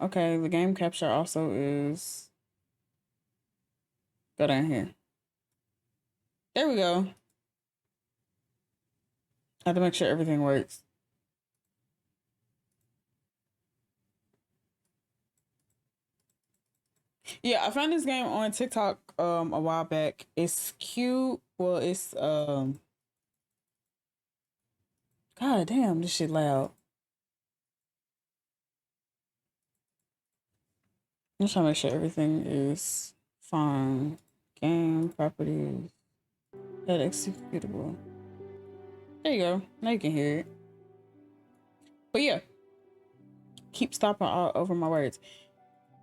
Okay, the game capture also is. Go down here. There we go. I have to make sure everything works. Yeah, I found this game on TikTok a while back. It's cute. Well, it's God damn, this shit loud. I'm trying to make sure everything is fine. Game properties. That executable. There you go. Now you can hear it. But yeah, keep stopping all over my words.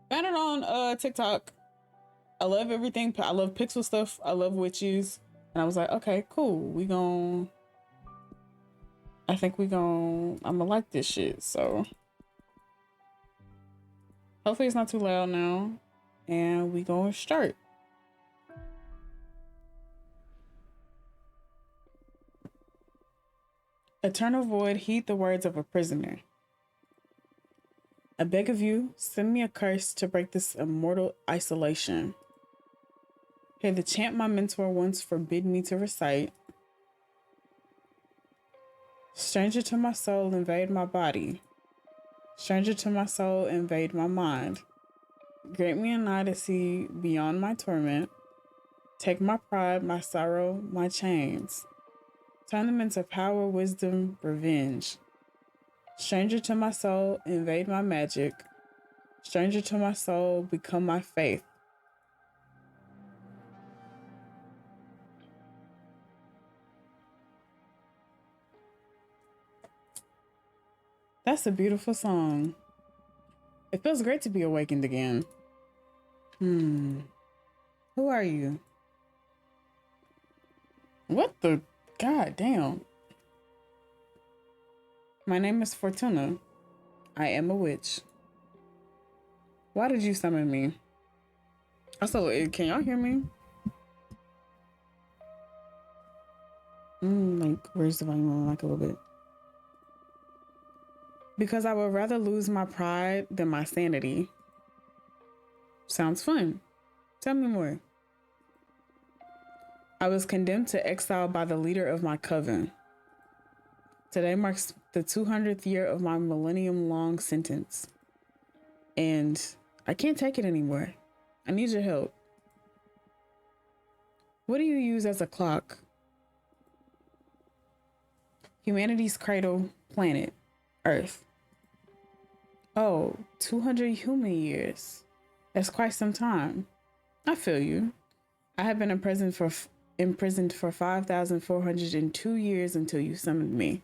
Found it on TikTok. I love everything. I love pixel stuff. I love witches. And I was like, okay, cool. I'm gonna like this shit. So hopefully it's not too loud now. And we gonna start. Eternal void, heed the words of a prisoner. I beg of you, send me a curse to break this immortal isolation. Hear the chant my mentor once forbid me to recite. Stranger to my soul, invade my body. Stranger to my soul, invade my mind. Grant me an eye to see beyond my torment. Take my pride, my sorrow, my chains. Turn them into power, wisdom, revenge. Stranger to my soul, invade my magic. Stranger to my soul, become my faith. That's a beautiful song. It feels great to be awakened again. Who are you? What the god damn? My name is Fortuna. I am a witch. Why did you summon me? Also, can y'all hear me? Like, where's the volume on? Like a little bit. Because I would rather lose my pride than my sanity. Sounds fun. Tell me more. I was condemned to exile by the leader of my coven. Today marks the 200th year of my millennium-long sentence. And I can't take it anymore. I need your help. What do you use as a clock? Humanity's cradle, planet, Earth. Oh, 200 human years. That's quite some time. I feel you. I have been imprisoned for 5,402 years until you summoned me.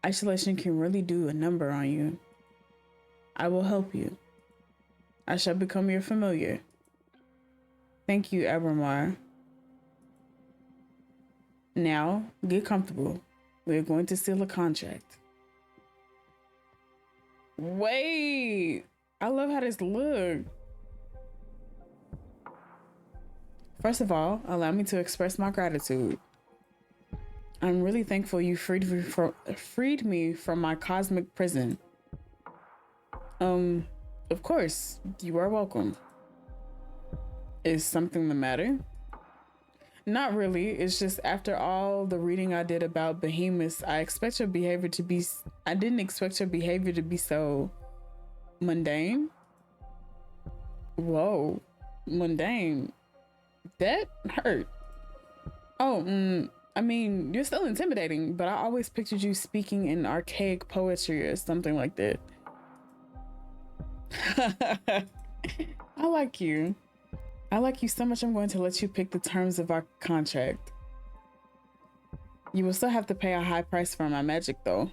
Isolation can really do a number on you. I will help you. I shall become your familiar. Thank you, Abramar. Now, get comfortable. We're going to seal a contract. Wait, I love how this looks. First of all, allow me to express my gratitude. I'm really thankful you freed me from my cosmic prison. Of course, you are welcome. Is something the matter? Not really. It's just after all the reading I did about behemoths, I didn't expect your behavior to be so mundane. Whoa, mundane. That hurt. Oh, I mean, you're still intimidating, but I always pictured you speaking in archaic poetry or something like that. I like you. I like you so much I'm going to let you pick the terms of our contract. You will still have to pay a high price for my magic though.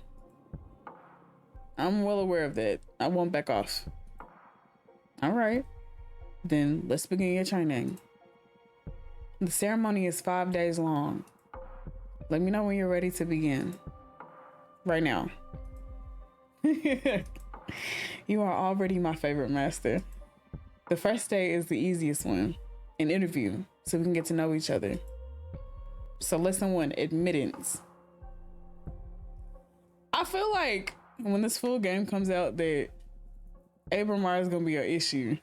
I'm well aware of that. I won't back off. Alright. Then let's begin your training. The ceremony is 5 days long. Let me know when you're ready to begin. Right now. You are already my favorite master. The first day is the easiest one, an interview, so we can get to know each other. So lesson 1, admittance. I feel like when this full game comes out that Abramar is gonna be an issue.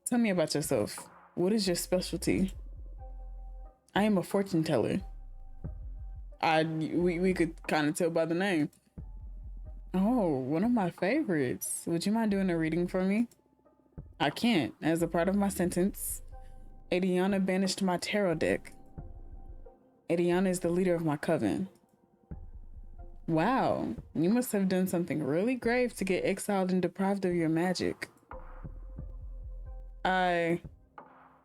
Tell me about yourself. What is your specialty? I am a fortune teller. We could kind of tell by the name. Oh, one of my favorites. Would you mind doing a reading for me? I can't. As a part of my sentence, Adiana banished my tarot deck. Adiana is the leader of my coven. Wow, you must have done something really grave to get exiled and deprived of your magic. I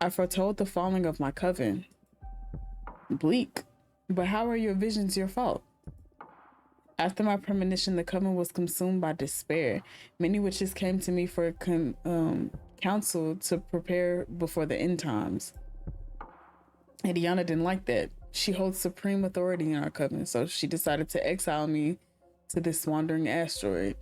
foretold the falling of my coven. Bleak. But how are your visions your fault? After my premonition, the coven was consumed by despair. Many witches came to me for counsel to prepare before the end times. Adiana didn't like that. She holds supreme authority in our coven, so she decided to exile me to this wandering asteroid.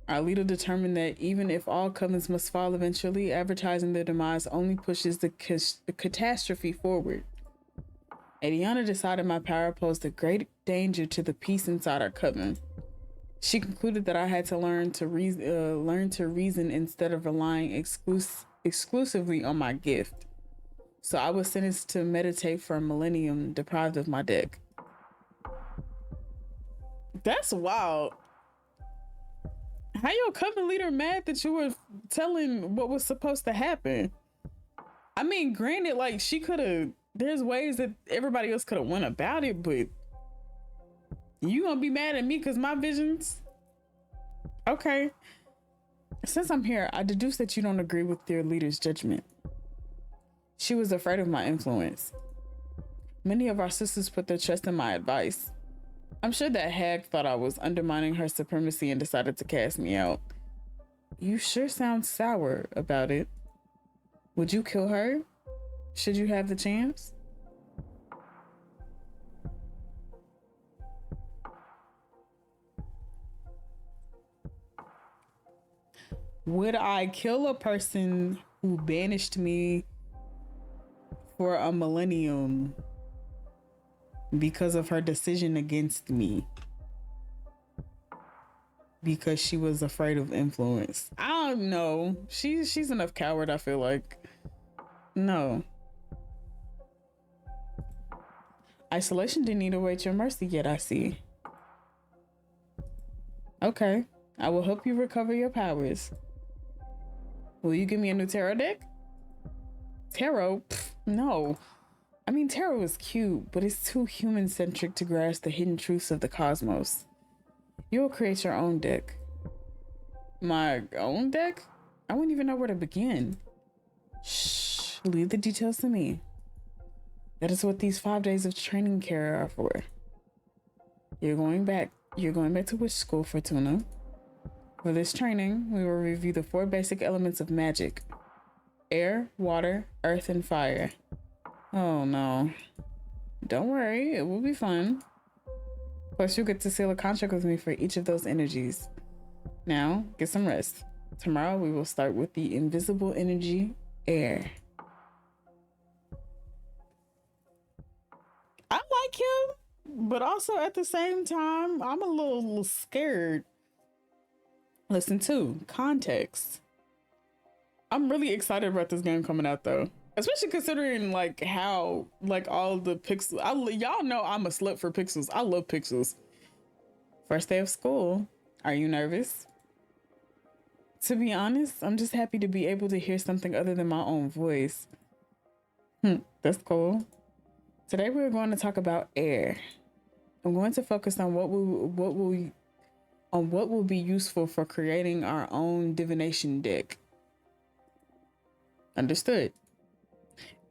Our leader determined that even if all covens must fall eventually, advertising their demise only pushes the catastrophe forward. Adiana decided my power posed a great danger to the peace inside our coven. She concluded that I had to learn to reason instead of relying exclusively on my gift. So I was sentenced to meditate for a millennium, deprived of my deck. That's wild. How your coven leader mad that you were telling what was supposed to happen? I mean, granted, like, she could have, there's ways that everybody else could have went about it, but you gonna be mad at me because my visions? Okay. Since I'm here, I deduce that you don't agree with your leader's judgment. She was afraid of my influence. Many of our sisters put their trust in my advice. I'm sure that hag thought I was undermining her supremacy and decided to cast me out. You sure sound sour about it. Would you kill her? Should you have the chance? Would I kill a person who banished me for a millennium because of her decision against me? Because she was afraid of influence. I don't know. She's enough coward, I feel like. No. Isolation didn't need to await your mercy yet, I see. Okay. I will help you recover your powers. Will you give me a new tarot deck? Tarot? Pfft, no. I mean, tarot is cute, but it's too human-centric to grasp the hidden truths of the cosmos. You'll create your own deck. My own deck? I wouldn't even know where to begin. Shh, leave the details to me. That is what these 5 days of training care are for. You're going back to witch school, Fortuna. For this training, we will review the 4 basic elements of magic: air, water, earth, and fire. Oh no. Don't worry, it will be fun. Plus, you'll get to seal a contract with me for each of those energies. Now, get some rest. Tomorrow, we will start with the invisible energy, air. I like him, but also at the same time, I'm a little scared. Listen to context. I'm really excited about this game coming out though. Especially considering like how like all the pixels. Y'all know I'm a slut for pixels. I love pixels. First day of school. Are you nervous? To be honest, I'm just happy to be able to hear something other than my own voice. That's cool. Today we're going to talk about air. I'm going to focus on what will be useful for creating our own divination deck. Understood.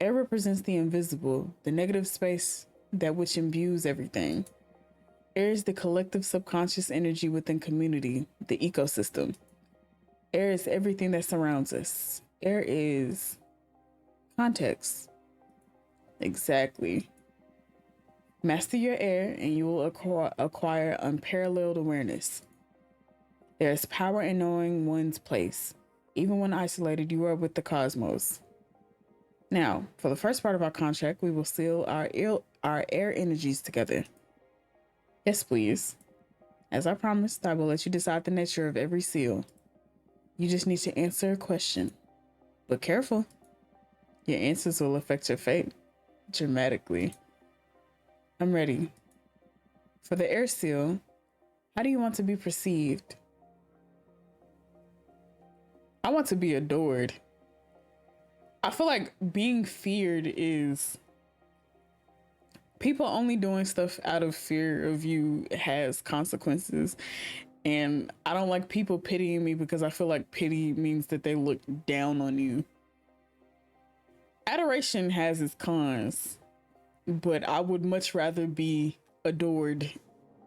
Air represents the invisible, the negative space that which imbues everything. Air is the collective subconscious energy within community, the ecosystem. Air is everything that surrounds us. Air is context. Exactly. Master your air and you will acquire unparalleled awareness. There is power in knowing one's place. Even when isolated, you are with the cosmos. Now, for the first part of our contract, we will seal our air energies together. Yes, please. As I promised, I will let you decide the nature of every seal. You just need to answer a question. But careful. Your answers will affect your fate dramatically. I'm ready. For the air seal, how do you want to be perceived? I want to be adored. I feel like being feared is people only doing stuff out of fear of you has consequences. And I don't like people pitying me because I feel like pity means that they look down on you. Adoration has its cons, but I would much rather be adored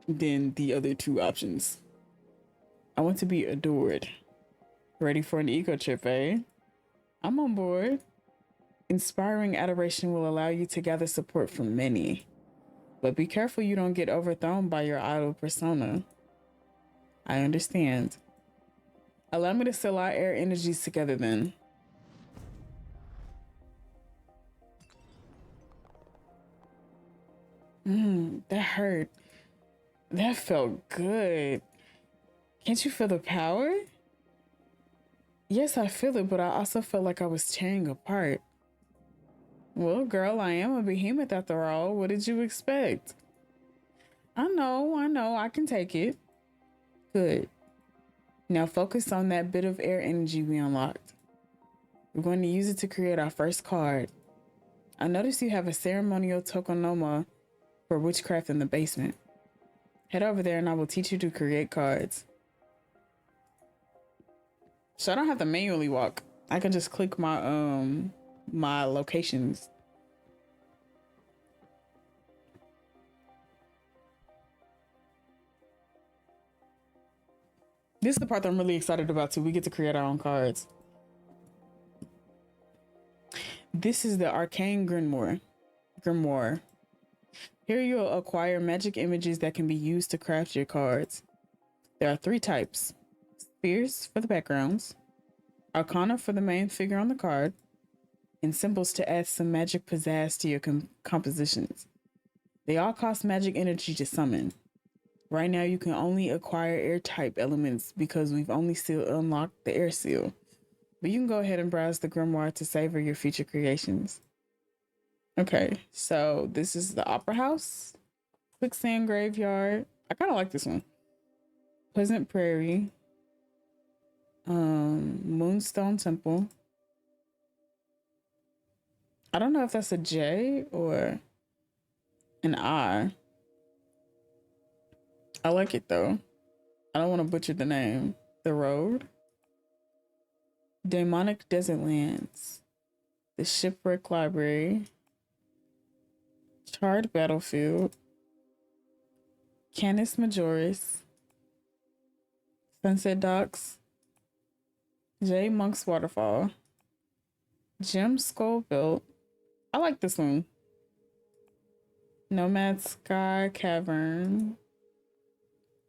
than the other two options. I want to be adored. Ready for an ego trip, eh? I'm on board. Inspiring adoration will allow you to gather support from many. But be careful you don't get overthrown by your idol persona. I understand. Allow me to seal our air energies together then. That hurt. That felt good. Can't you feel the power? Yes, I feel it, but I also felt like I was tearing apart. Well, girl, I am a behemoth after all. What did you expect? I know, I can take it. Good. Now focus on that bit of air energy we unlocked. We're going to use it to create our first card. I noticed you have a ceremonial tokonoma for witchcraft in the basement. Head over there and I will teach you to create cards. So I don't have to manually walk. I can just click my locations. This is the part that I'm really excited about too. We get to create our own cards. This is the Arcane Grimoire. Here you'll acquire magic images that can be used to craft your cards. There are 3 types. Spheres for the backgrounds, Arcana for the main figure on the card, and symbols to add some magic pizzazz to your compositions. They all cost magic energy to summon. Right now you can only acquire air type elements because we've only still unlocked the air seal. But you can go ahead and browse the grimoire to savor your future creations. Okay, so this is the Opera House, Quicksand Graveyard. I kind of like this one. Pleasant Prairie, Moonstone Temple. I don't know if that's a J or an I. I like it though. I don't want to butcher the name. The Road, Demonic Desert Lands, the Shipwreck Library, Charred Battlefield, Canis Majoris, Sunset Docks, J Monk's Waterfall, Gem Skull Belt. I like this one. Nomad Sky Cavern,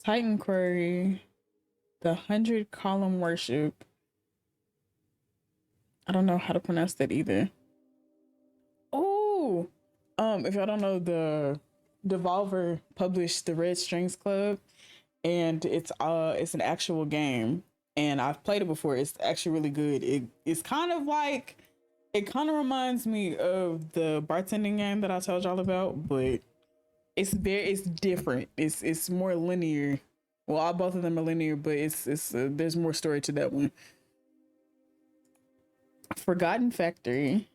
Titan Quarry, the 100 Column Worship. I don't know how to pronounce that either. Oh, if y'all don't know, the Devolver published the Red Strings Club, and it's an actual game, and I've played it before. It's actually really good. It's kind of like, it kind of reminds me of the bartending game that I told y'all about, but it's different. It's more linear. Well, both of them are linear, but it's there's more story to that one. Forgotten Factory,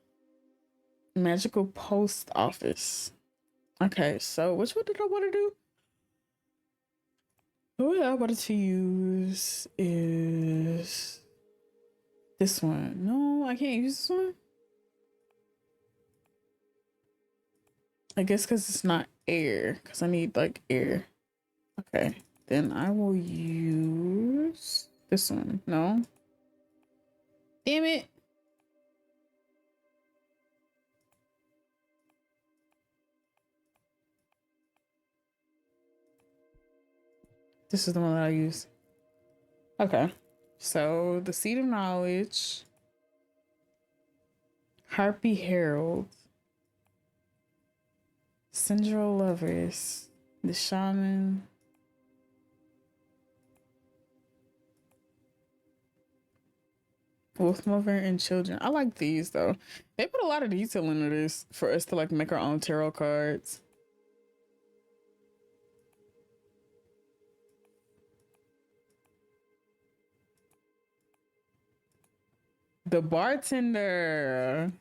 Magical Post Office. Okay, so which one did I want to do? What I wanted to use is this one. No, I can't use this one. I guess because it's not air, because I need like air. Okay, then I will use this one. No. Damn it. This is the one that I use. Okay. So the Seed of Knowledge, Harpy Herald, Syndrome Lovers, the Shaman, Wolf Mother and Children. I like these though. They put a lot of detail into this for us to like make our own tarot cards. The bartender.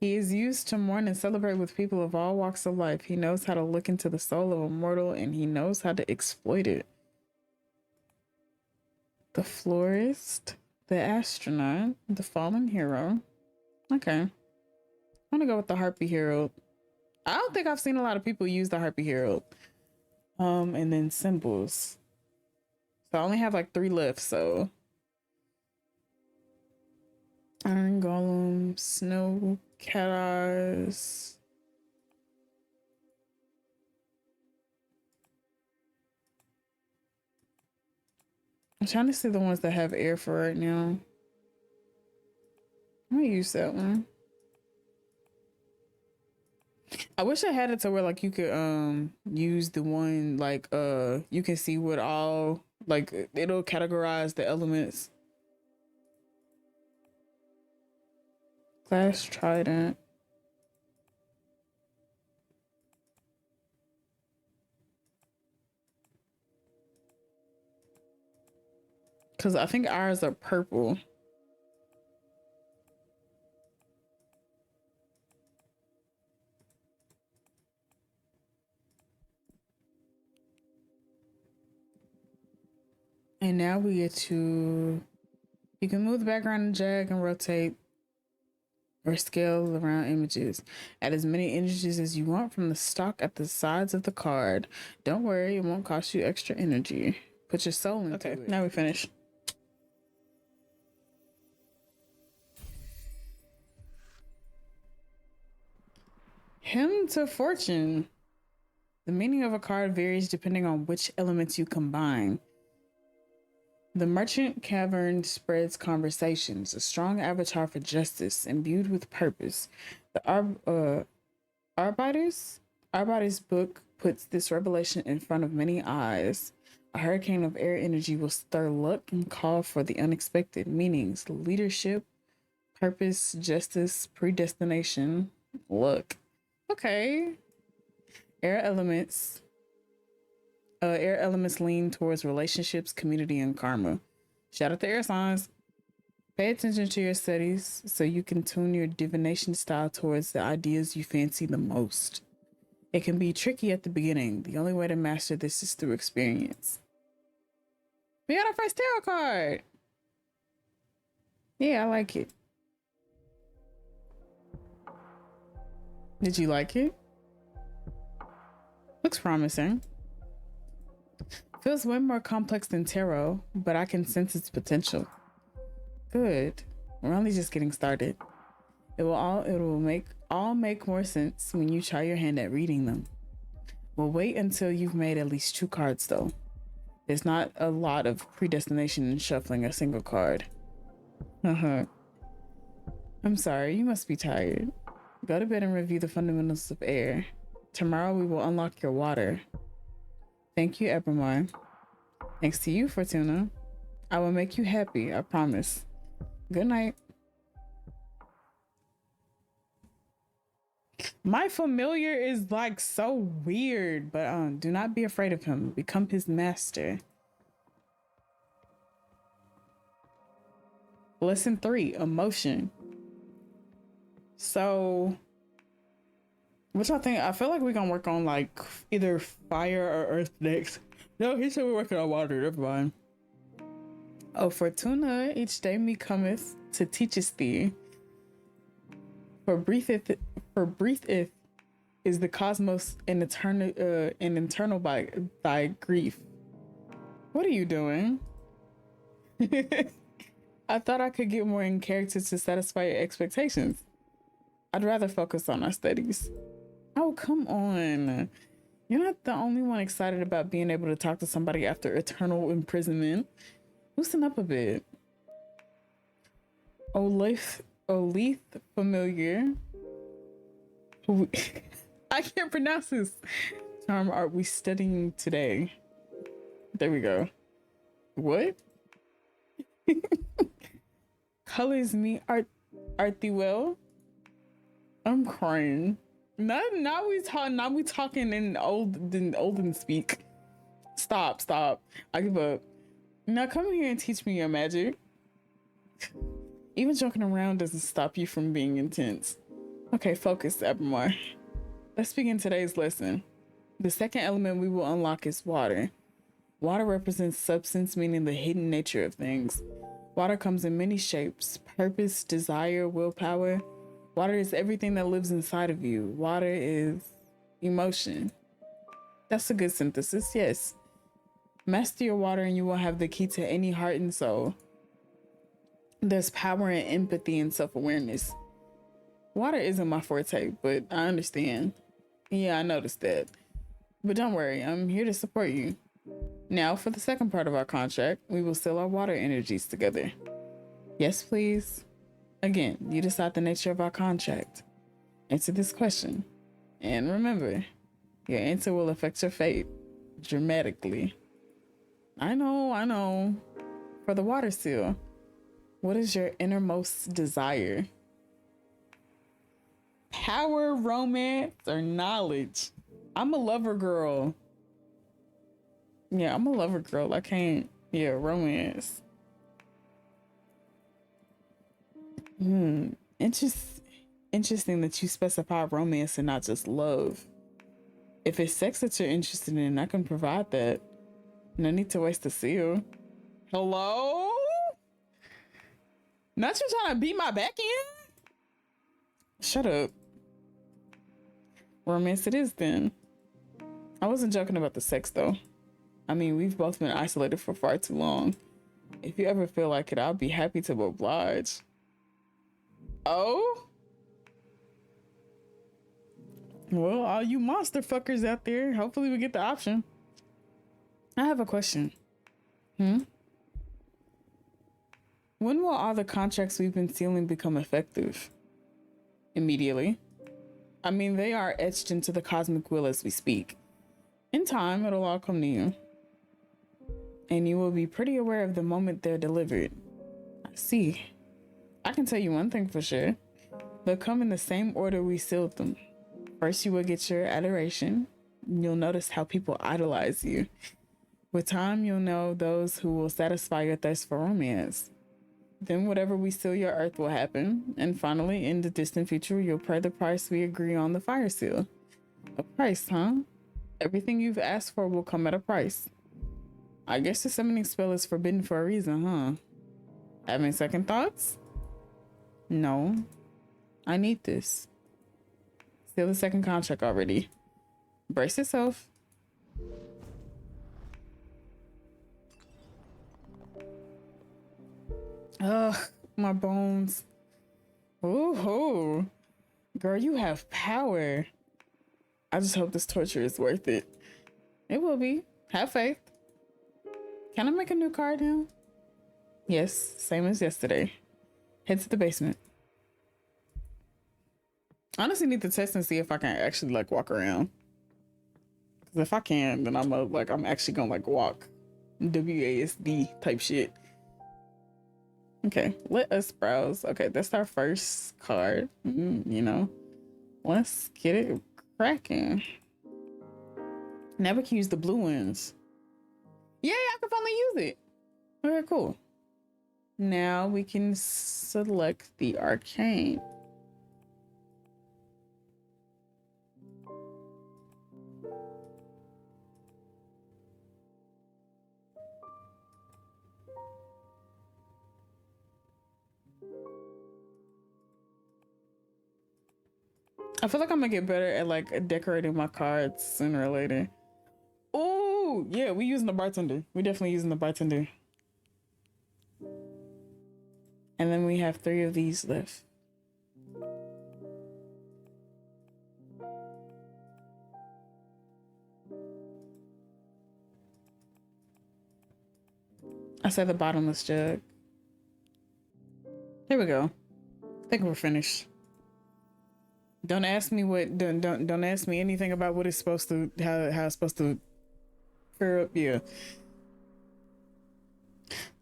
He is used to mourn and celebrate with people of all walks of life. He knows how to look into the soul of a mortal and he knows how to exploit it. The florist, the astronaut, the fallen hero. Okay. I'm gonna go with the Harpy Herald. I don't think I've seen a lot of people use the Harpy Herald. And then symbols. So I only have like 3 left, so Iron Golem, Snow Cat Eyes. I'm trying to see the ones that have air for right now. I'm gonna use that one. I wish I had it to where like you could use the one like you can see what all like it'll categorize the elements. Glass Trident. Cause I think ours are purple. And now we get to, you can move the background and drag and rotate or scale around images. Add as many images as you want from the stock at the sides of the card. Don't worry, it won't cost you extra energy. Put your soul into it. Now we finish. Hymn to Fortune. The meaning of a card varies depending on which elements you combine. The Merchant Cavern spreads conversations, a strong avatar for justice, imbued with purpose. The Arbiter's book puts this revelation in front of many eyes. A hurricane of air energy will stir luck and call for the unexpected meanings, leadership, purpose, justice, predestination, luck. Okay. Air elements. Air elements lean towards relationships, community, and karma. Shout out to air signs. Pay attention to your studies so you can tune your divination style towards the ideas you fancy the most. It can be tricky at the beginning. The only way to master this is through experience. We got our first tarot card. Yeah, I like it. Did you like it? Looks promising. Feels way more complex than tarot, but I can sense its potential. Good. We're only just getting started. It will make more sense when you try your hand at reading them. We'll wait until you've made at least 2 cards though. There's not a lot of predestination in shuffling a single card. I'm sorry, you must be tired. Go to bed and review the fundamentals of air. Tomorrow we will unlock your water. Thank you, Epidemic. Thanks to you, Fortuna. I will make you happy, I promise. Good night. My familiar is like so weird, but do not be afraid of him. Become his master. Lesson 3, emotion. So, what y'all think? I feel like we're gonna work on like either fire or earth next. No, he said we're working on water. Never mind. Oh, Fortuna, each day me cometh to teacheth thee. For breatheth is the cosmos and internal by thy grief. What are you doing? I thought I could get more in character to satisfy your expectations. I'd rather focus on our studies. Oh, come on. You're not the only one excited about being able to talk to somebody after eternal imprisonment. Loosen up a bit. Olith familiar. I can't pronounce this term. Are we studying today? There we go. What? colors me art thee well? I'm crying. Now we talking in olden speak. Stop. I give up. Now come here and teach me your magic. Even joking around doesn't stop you from being intense. Okay, focus, Evermore. Let's begin today's lesson. The second element we will unlock is water. Water represents substance, meaning the hidden nature of things. Water comes in many shapes: purpose, desire, willpower. Water is everything that lives inside of you. Water is emotion. That's a good synthesis, yes. Master your water and you will have the key to any heart and soul. There's power in empathy and self-awareness. Water isn't my forte, but I understand. Yeah, I noticed that. But don't worry, I'm here to support you. Now for the second part of our contract, we will seal our water energies together. Yes, please. Again, you decide the nature of our contract. Answer this question. And remember, your answer will affect your fate dramatically. I know. For the water seal, what is your innermost desire? Power, romance, or knowledge? I'm a lover girl. Yeah, I'm a lover girl. I can't. Yeah, romance. Interesting that you specify romance and not just love. If it's sex that you're interested in, I can provide that. No need to waste the seal. Hello? Not you trying to beat my back in? Shut up. Romance it is then. I wasn't joking about the sex though. I mean, we've both been isolated for far too long. If you ever feel like it, I'll be happy to oblige. Oh? Well, all you monster fuckers out there, hopefully we get the option. I have a question. When will all the contracts we've been sealing become effective? Immediately. I mean, they are etched into the cosmic wheel as we speak. In time, it'll all come to you. And you will be pretty aware of the moment they're delivered. I see. I can tell you one thing for sure. They'll come in the same order we sealed them. First, you will get your adoration. You'll notice how people idolize you. With time, you'll know those who will satisfy your thirst for romance. Then whatever we seal your earth will happen. And finally, in the distant future, you'll pay the price we agree on the fire seal. A price, huh? Everything you've asked for will come at a price. I guess the summoning spell is forbidden for a reason, huh? Having second thoughts? No. I need this. Seal the second contract already. Brace yourself. Ugh, my bones. Ooh, girl, you have power. I just hope this torture is worth it. It will be. Have faith. Can I make a new card now? Yes, same as yesterday. Head to the basement. I honestly need to test and see if I can actually like walk around. Because if I can, then I'm actually gonna like walk. WASD type shit. Okay, let us browse. Okay, that's our first card. You know, let's get it cracking. Now we can use the blue ones. Yay, I can finally use it. Okay, cool. Now we can select the arcane. I feel like I'm gonna get better at like decorating my cards sooner or later. Oh, yeah, we using the bartender. We definitely using the bartender. And then we have 3 of these left. I said the bottomless jug. Here we go. I think we're finished. Don't ask me don't ask me anything about what it's supposed to how it's supposed to clear up. Yeah.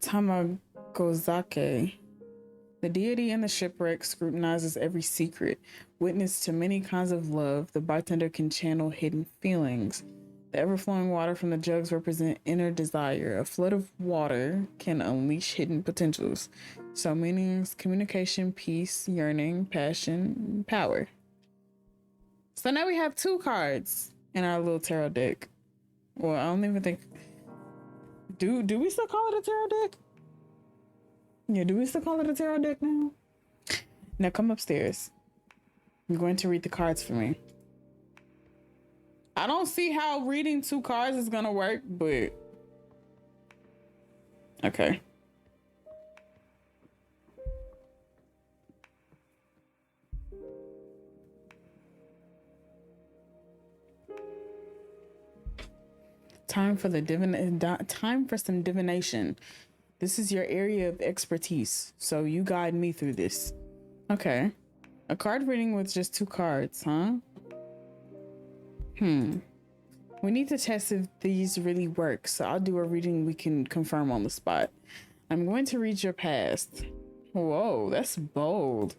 Tamagozake. The deity in the shipwreck scrutinizes every secret. Witness to many kinds of love, the bartender can channel hidden feelings. The ever-flowing water from the jugs represent inner desire. A flood of water can unleash hidden potentials. So meanings, communication, peace, yearning, passion, power. So now we have 2 cards in our little tarot deck. Well, I don't even think... Do we still call it a tarot deck? Yeah, do we still call it a tarot deck now? Now come upstairs. I'm going to read the cards for me. I don't see how reading 2 cards is gonna work, but... Okay. Time for some divination. This is your area of expertise, so you guide me through this. Okay. A card reading with just 2 cards, huh? We need to test if these really work, so I'll do a reading we can confirm on the spot. I'm going to read your past. Whoa, that's bold.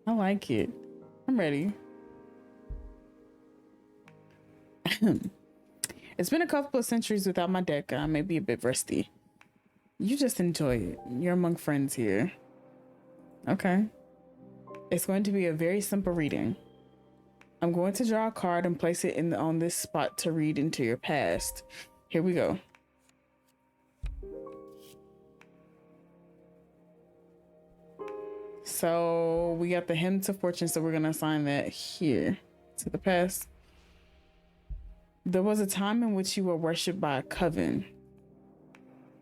I like it. I'm ready. It's been a couple of centuries without my deck. I may be a bit rusty. You just enjoy it. You're among friends here. Okay. It's going to be a very simple reading. I'm going to draw a card and place it on this spot to read into your past. Here we go. So we got the hymn to fortune, so we're going to assign that here to the past. There was a time in which you were worshipped by a coven.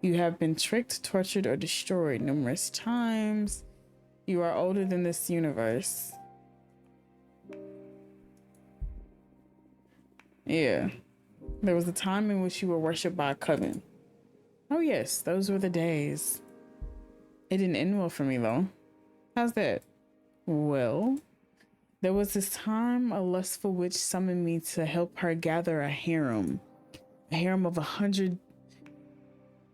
You have been tricked, tortured, or destroyed numerous times. You are older than this universe. Yeah. There was a time in which you were worshipped by a coven. Oh yes, those were the days. It didn't end well for me though. How's that? Well, there was this time a lustful witch summoned me to help her gather a harem. A harem of 100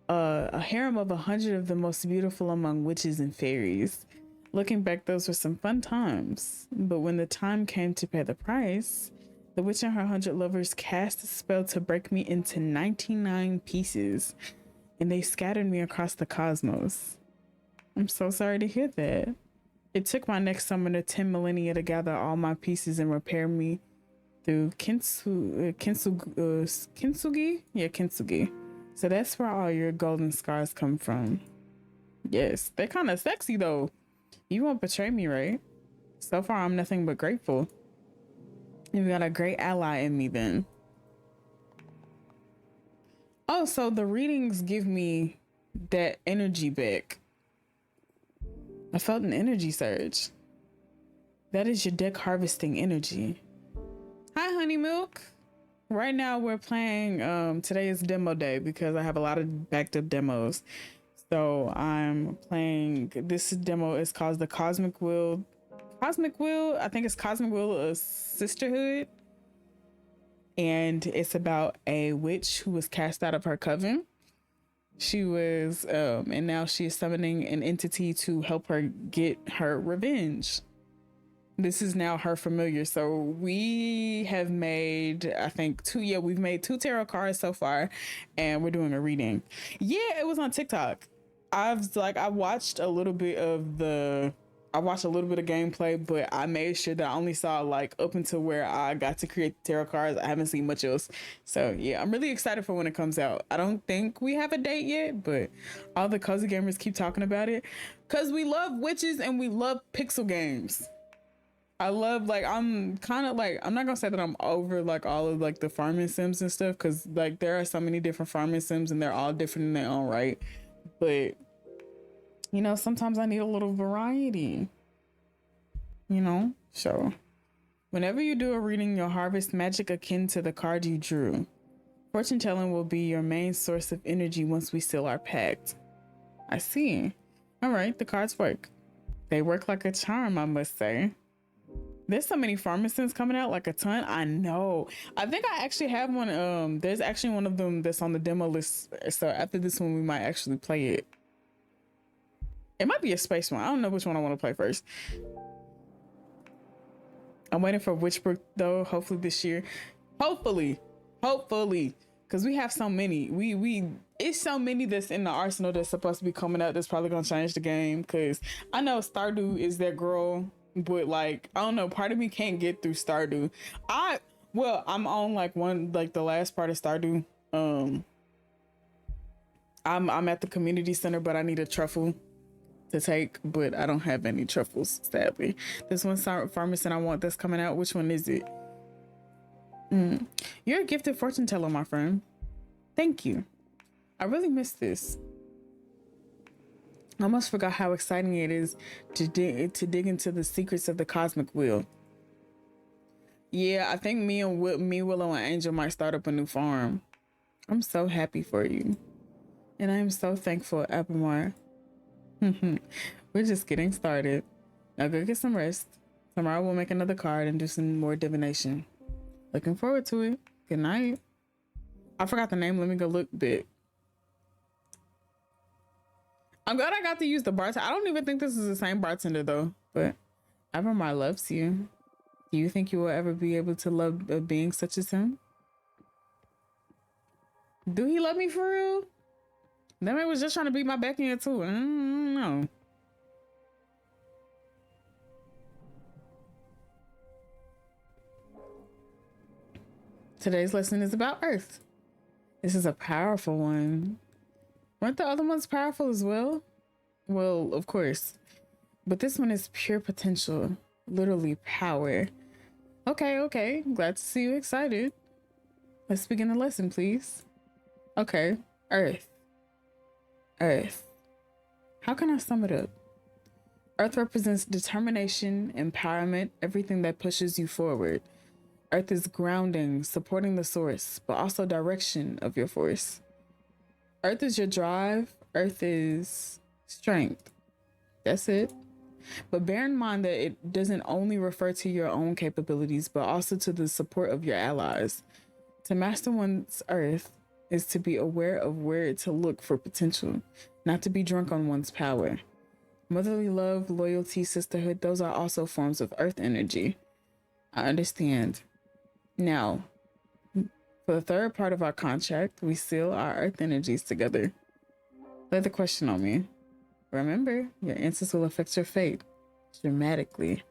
of the most beautiful among witches and fairies. Looking back, those were some fun times. But when the time came to pay the price, the witch and her 100 lovers cast a spell to break me into 99 pieces, and they scattered me across the cosmos. I'm so sorry to hear that. It took my next summoner 10 millennia to gather all my pieces and repair me through kintsugi? Yeah, kintsugi. So that's where all your golden scars come from. Yes, they're kind of sexy though. You won't betray me, right? So far, I'm nothing but grateful. You've got a great ally in me then. Oh, so the readings give me that energy back. I felt an energy surge. That is your deck harvesting energy. Hi, Honey Milk. Right now we're playing, today is demo day because I have a lot of backed up demos. So I'm playing, this demo is called the Cosmic Wheel, I think it's Cosmic Wheel Sisterhood. And it's about a witch who was cast out of her coven. She was, and now she is summoning an entity to help her get her revenge. This is now her familiar. So we have made, I think we've made 2 tarot cards so far, and we're doing a reading. Yeah, it was on TikTok. I watched a little bit of gameplay, but I made sure that I only saw like up until where I got to create the tarot cards. I haven't seen much else. So yeah, I'm really excited for when it comes out. I don't think we have a date yet, but all the cozy gamers keep talking about it because we love witches and we love pixel games. I love, I'm not gonna say that I'm over like all of like the farming sims and stuff, because like there are so many different farming sims and they're all different in their own right. But you know, sometimes I need a little variety, you know? So whenever you do a reading, you'll harvest magic akin to the card you drew. Fortune telling will be your main source of energy once we seal our pact. I see. All right, the cards work. They work like a charm, I must say. There's so many pharmacists coming out, like a ton. I know. I think I actually have one. There's actually one of them that's on the demo list. So after this one, we might actually play it. It might be a space one. I don't know which one I want to play first. I'm waiting for Witchbrook though. Hopefully this year. Hopefully, because we have so many. We it's so many that's in the arsenal that's supposed to be coming out. That's probably gonna change the game. Because I know Stardew is that girl, but like I don't know. Part of me can't get through Stardew. I'm on like the last part of Stardew. I'm at the community center, but I need a truffle to take, but I don't have any truffles, sadly. This one's pharmacist I want that's coming out. Which one is it? You're a gifted fortune teller, my friend. Thank you. I really missed this. I almost forgot how exciting it is to dig into the secrets of the Cosmic Wheel. Yeah, I think me, Willow, and Angel might start up a new farm. I'm so happy for you. And I am so thankful, Applemore. We're just getting started. Now go get some rest. Tomorrow we'll make another card and do some more divination. Looking forward to it. Good night. I forgot the name. Let me go look bit. I'm glad I got to use the bartender. I don't even think this is the same bartender though, but Evermar loves you. Do you think you will ever be able to love a being such as him? Do he love me for real? That man was just trying to beat my back in too. I don't know. Today's lesson is about Earth. This is a powerful one. Weren't the other ones powerful as well? Well, of course. But this one is pure potential. Literally power. Okay. Glad to see you excited. Let's begin the lesson, please. Okay. Earth. How can I sum it up? Earth represents determination, empowerment, everything that pushes you forward. Earth is grounding, supporting the source, but also direction of your force. Earth is your drive. Earth is strength. That's it. But bear in mind that it doesn't only refer to your own capabilities, but also to the support of your allies. To master one's Earth is to be aware of where to look for potential, not to be drunk on one's power. Motherly love, loyalty, sisterhood, those are also forms of Earth energy. I understand. Now, for the third part of our contract, we seal our Earth energies together. Lay the question on me. Remember, your answers will affect your fate dramatically.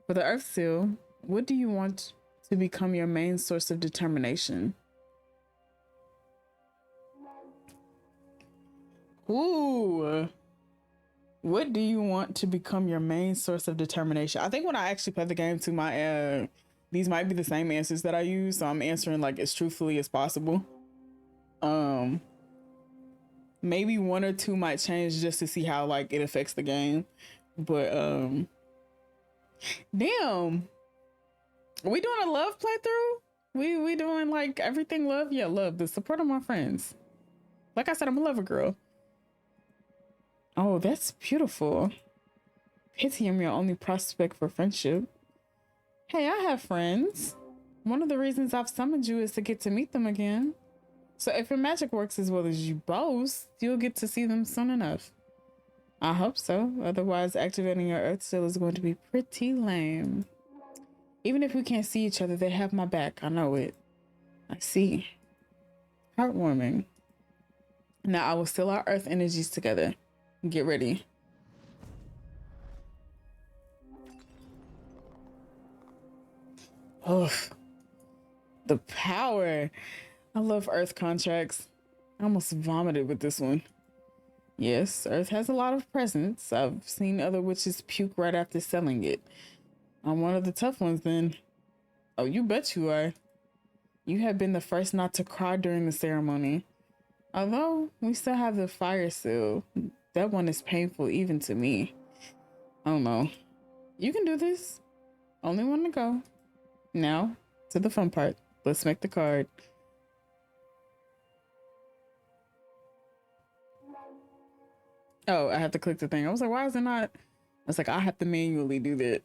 For the Earth seal, what do you want to become your main source of determination? Ooh. What do you want to become your main source of determination? I think when I actually play the game too, these might be the same answers that I use, so I'm answering like as truthfully as possible. Maybe one or two might change just to see how like it affects the game. But damn. Are we doing a love playthrough? We doing like everything love? Yeah, love. The support of my friends. Like I said, I'm a lover girl. Oh, that's beautiful. Pity I'm your only prospect for friendship. Hey, I have friends. One of the reasons I've summoned you is to get to meet them again. So if your magic works as well as you boast, you'll get to see them soon enough. I hope so. Otherwise, activating your Earth seal is going to be pretty lame. Even if we can't see each other, they have my back. I know it. I see. Heartwarming. Now I will seal our Earth energies together. Get ready. Oh, the power. I love Earth contracts. I almost vomited with this one. Yes, Earth has a lot of presence. I've seen other witches puke right after selling it. I'm one of the tough ones then. Oh, you bet you are. You have been the first not to cry during the ceremony. Although we still have the fire seal. That one is painful even to me. Oh no. You can do this. Only one to go. Now, to the fun part. Let's make the card. Oh, I have to click the thing. I was like, why is it not? I was like, I have to manually do that.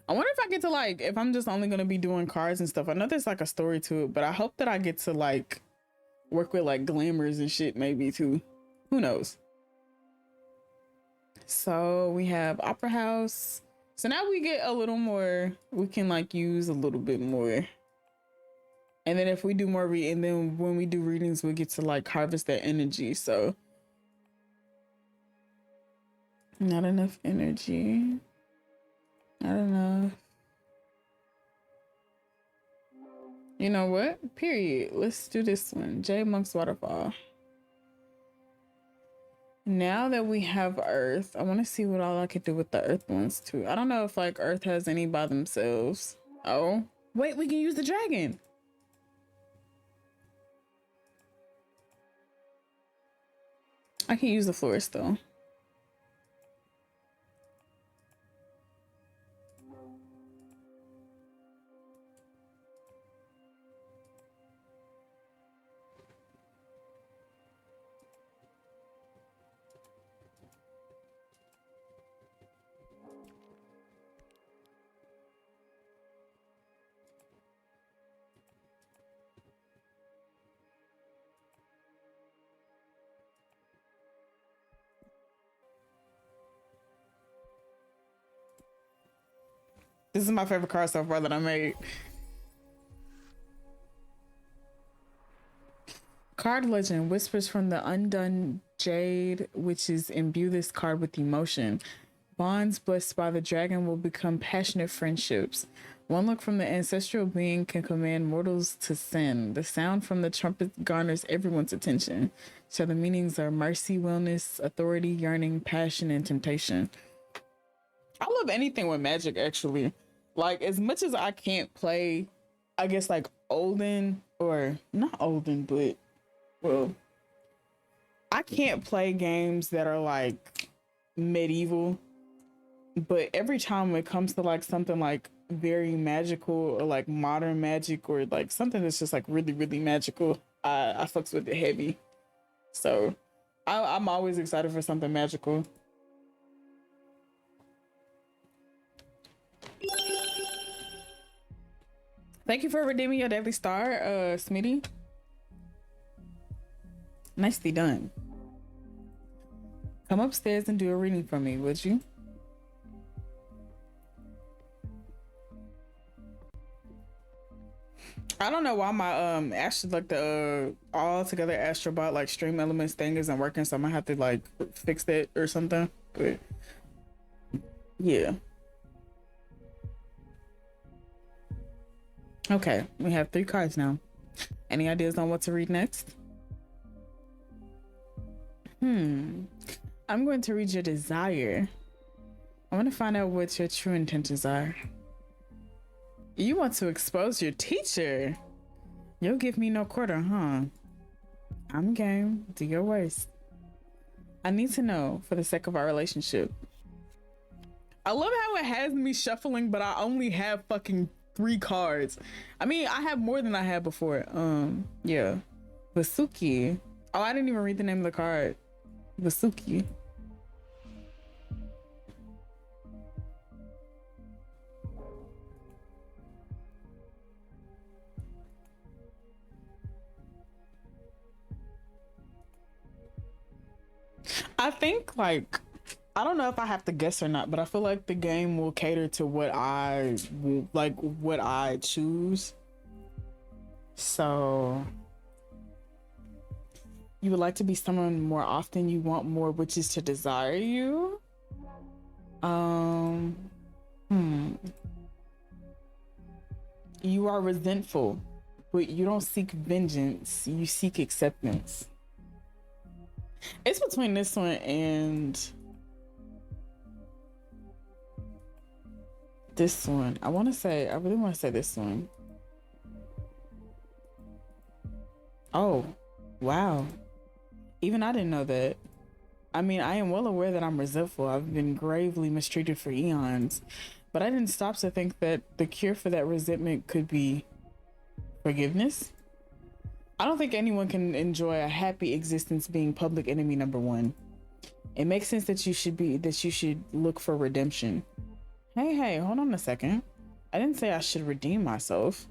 I wonder if I get to like, if I'm just only going to be doing cards and stuff. I know there's like a story to it, but I hope that I get to like work with like glamours and shit maybe too. Who knows? So we have Opera House. So now we get a little more, we can like use a little bit more. And then if we do more and then when we do readings, we get to like harvest that energy. So not enough energy. Not enough. You know what? Period. Let's do this one. J Monk's Waterfall. Now that we have Earth, I want to see what all I could do with the Earth ones too. I don't know if like Earth has any by themselves. Oh, wait, we can use the dragon. I can use the florist though. This is my favorite card so far that I made. Card legend: whispers from the undone jade witches imbue this card with emotion. Bonds blessed by the dragon will become passionate friendships. One look from the ancestral being can command mortals to sin. The sound from the trumpet garners everyone's attention. So the meanings are mercy, wellness, authority, yearning, passion, and temptation. I love anything with magic, actually. Like, as much as I can't play, I guess, like, olden, or not olden, but, well, I can't play games that are, like, medieval. But every time it comes to, like, something, like, very magical, or, like, modern magic, or, like, something that's just, like, really, really magical, I fucks with it heavy. So, I'm always excited for something magical. Thank you for redeeming your daily star, Smitty. Nicely done. Come upstairs and do a reading for me, would you? I don't know why my actually like the all together astrobot like stream elements thing isn't working, so I'm gonna have to like fix that or something. But yeah. Okay, we have 3 cards now. Any ideas on what to read next? I'm going to read your desire. I want to find out what your true intentions are. You want to expose your teacher? You'll give me no quarter, huh? I'm game. Do your worst. I need to know for the sake of our relationship. I love how it has me shuffling, but I only have fucking 3 cards. I mean, I have more than I had before. Yeah. Vasuki. Oh, I didn't even read the name of the card. Vasuki. I think like I don't know if I have to guess or not, but I feel like the game will cater to what I like, what I choose. So you would like to be summoned more often. You want more witches to desire you. You are resentful, but you don't seek vengeance. You seek acceptance. It's between this one and this one. I really want to say this one. Oh, wow. Even I didn't know that. I mean, I am well aware that I'm resentful. I've been gravely mistreated for eons, but I didn't stop to think that the cure for that resentment could be forgiveness. I don't think anyone can enjoy a happy existence being public enemy number 1. It makes sense that you should look for redemption. Hey, hold on a second. I didn't say I should redeem myself.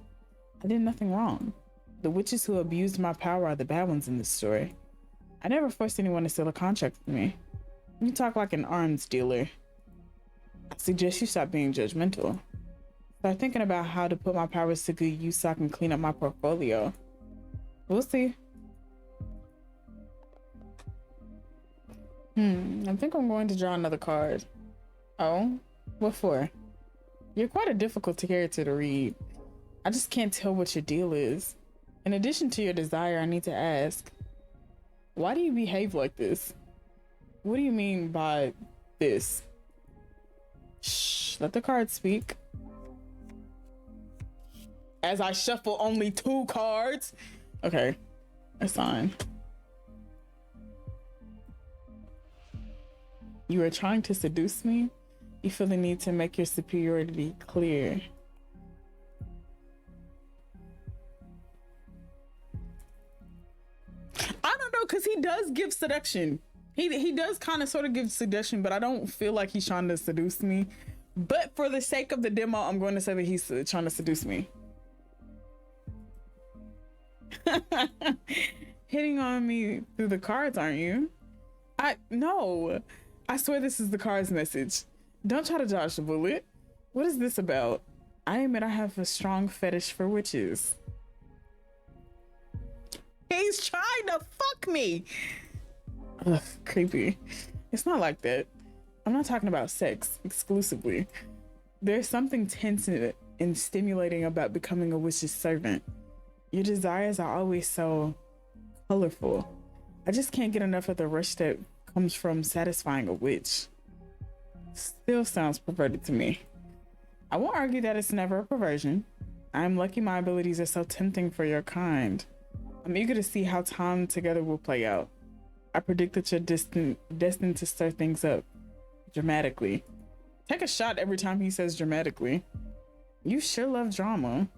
I did nothing wrong. The witches who abused my power are the bad ones in this story. I never forced anyone to seal a contract with me. You talk like an arms dealer. I suggest you stop being judgmental. Start thinking about how to put my powers to good use so I can clean up my portfolio. We'll see. I think I'm going to draw another card. Oh? What for? You're quite a difficult character to read. I just can't tell what your deal is. In addition to your desire, I need to ask, why do you behave like this? What do you mean by this? Shh, let the card speak. As I shuffle only 2 cards. Okay, that's fine. You are trying to seduce me? You feel the need to make your superiority clear. I don't know, because he does give seduction. He does kind of sort of give seduction, but I don't feel like he's trying to seduce me. But for the sake of the demo, I'm going to say that he's trying to seduce me. Hitting on me through the cards, aren't you? No. I swear this is the card's message. Don't try to dodge the bullet. What is this about? I admit I have a strong fetish for witches. He's trying to fuck me. Ugh, creepy. It's not like that. I'm not talking about sex exclusively. There's something tense and stimulating about becoming a witch's servant. Your desires are always so colorful. I just can't get enough of the rush that comes from satisfying a witch. Still sounds perverted to me. I won't argue that it's never a perversion. I'm lucky my abilities are so tempting for your kind. I'm eager to see how time together will play out. I predict that you're destined to stir things up dramatically. Take a shot every time he says dramatically. You sure love drama.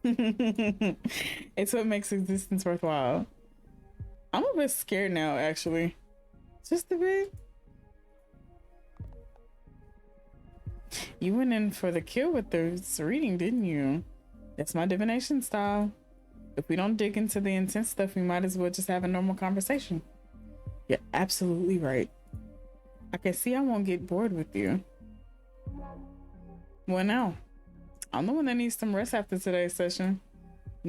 It's what makes existence worthwhile. I'm a bit scared now, actually. Just a bit. You went in for the kill with this reading, didn't you? That's my divination style. If we don't dig into the intense stuff, we might as well just have a normal conversation. You're absolutely right. I can see I won't get bored with you. Well, now, I'm the one that needs some rest after today's session.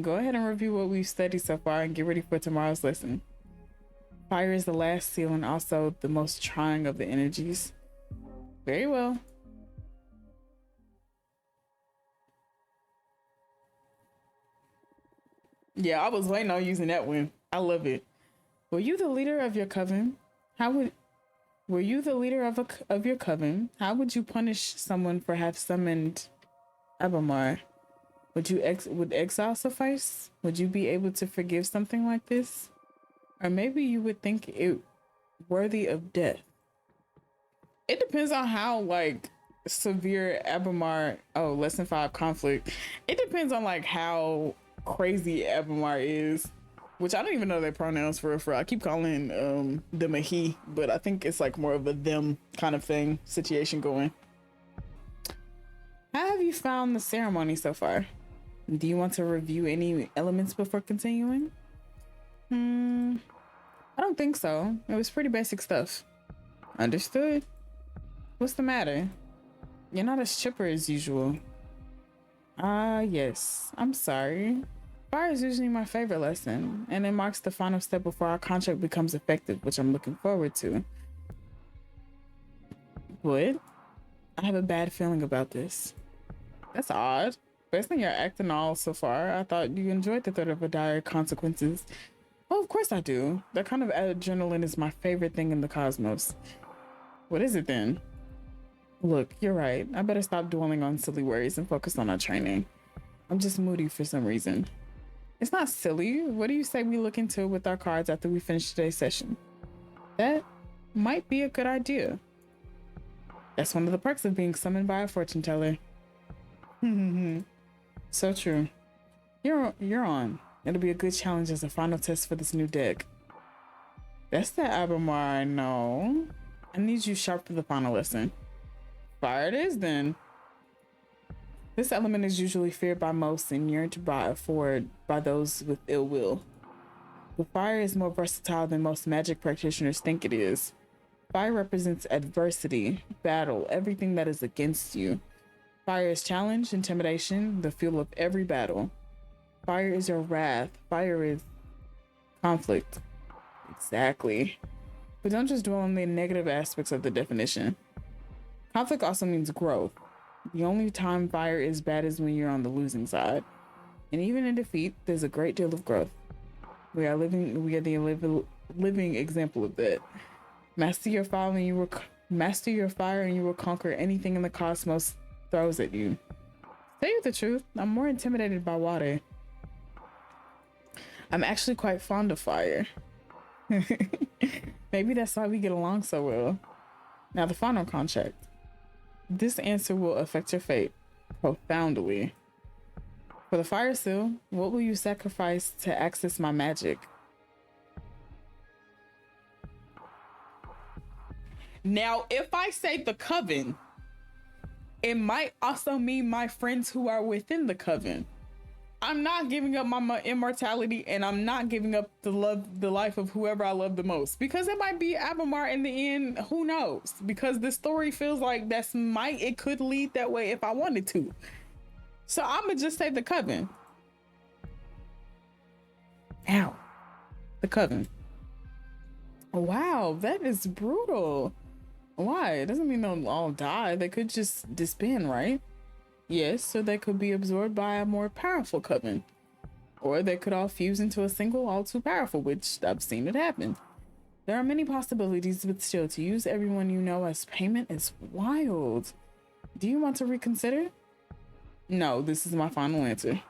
Go ahead and review what we've studied so far and get ready for tomorrow's lesson. Fire is the last seal and also the most trying of the energies. Very well. Yeah, I was waiting on using that one. I love it. Were you the leader of your coven? Were you the leader of your coven? How would you punish someone for have summoned Abamar? Would exile suffice? Would you be able to forgive something like this? Or maybe you would think it worthy of death. It depends on how severe Abamar. Oh, lesson 5 conflict. It depends on how crazy Abamar is, which I don't even know their pronouns for. I keep calling them a he, but I think it's more of a them kind of thing situation going. How have you found the ceremony so far? Do you want to review any elements before continuing? I don't think so. It was pretty basic stuff. Understood. What's the matter? You're not as chipper as usual. Yes. I'm sorry. Fire is usually my favorite lesson, and it marks the final step before our contract becomes effective, which I'm looking forward to. What? I have a bad feeling about this. That's odd. Based on your acting all so far, I thought you enjoyed the threat of a dire consequences. Well, of course I do. That kind of adrenaline is my favorite thing in the cosmos. What is it then? Look, you're right. I better stop dwelling on silly worries and focus on our training. I'm just moody for some reason. It's not silly. What do you say we look into it with our cards after we finish today's session? That might be a good idea. That's one of the perks of being summoned by a fortune teller. So true. You're on. It'll be a good challenge as a final test for this new deck. That's the Abamar I know. I need you sharp for the final lesson. Fire it is then. This element is usually feared by most and yearned by those with ill will. but fire is more versatile than most magic practitioners think it is. Fire represents adversity, battle, everything that is against you. Fire is challenge, intimidation, the fuel of every battle. Fire is your wrath. Fire is conflict. Exactly. But don't just dwell on the negative aspects of the definition. Conflict also means growth. The only time fire is bad is when you're on the losing side. And even in defeat, there's a great deal of growth. We are the living example of that. Master your fire and you will conquer anything in the cosmos throws at you. Tell you the truth, I'm more intimidated by water. I'm actually quite fond of fire. Maybe that's why we get along so well. Now the final contract. This answer will affect your fate profoundly. For the fire seal, what will you sacrifice to access my magic? Now, if I say the coven, it might also mean my friends who are within the coven. I'm not giving up my immortality, and I'm not giving up the life of whoever I love the most, because it might be Abamar in the end. Who knows? Because the story feels like it could lead that way if I wanted to. So I'm gonna just say the coven. Ow, the coven. Wow, that is brutal. Why? It doesn't mean they'll all die. They could just disband, right? Yes, so they could be absorbed by a more powerful coven. Or they could all fuse into a single all too powerful, which I've seen it happen. There are many possibilities, but still, to use everyone you know as payment is wild. Do you want to reconsider? No, this is my final answer.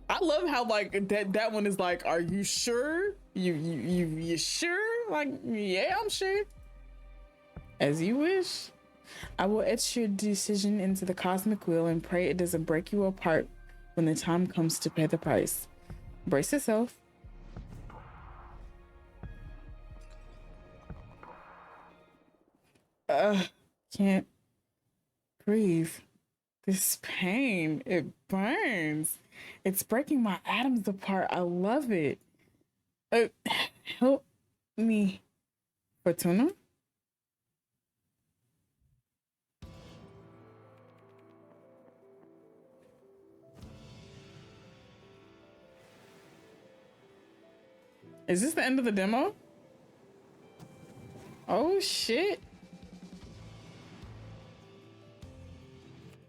I love how like that one is like, are you sure? You sure? Like, yeah, I'm sure. As you wish. I will etch your decision into the cosmic wheel and pray it doesn't break you apart when the time comes to pay the price. Brace yourself. Can't breathe. This pain, it burns. It's breaking my atoms apart. I love it. Help me, Fortuna. Is this the end of the demo? Oh shit.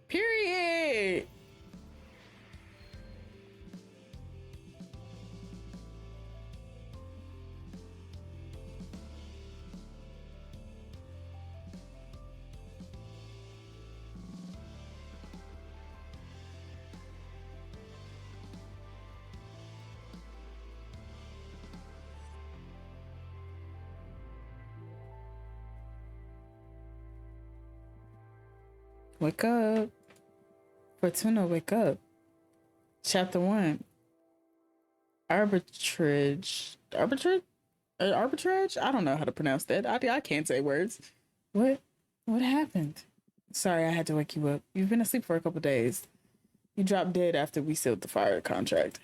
Period. Wake up. Fortuna, wake up. Chapter 1. Arbitrage. Arbitrage? Arbitrage? I don't know how to pronounce that. I can't say words. What happened? Sorry, I had to wake you up. You've been asleep for a couple days. You dropped dead after we sealed the fire contract.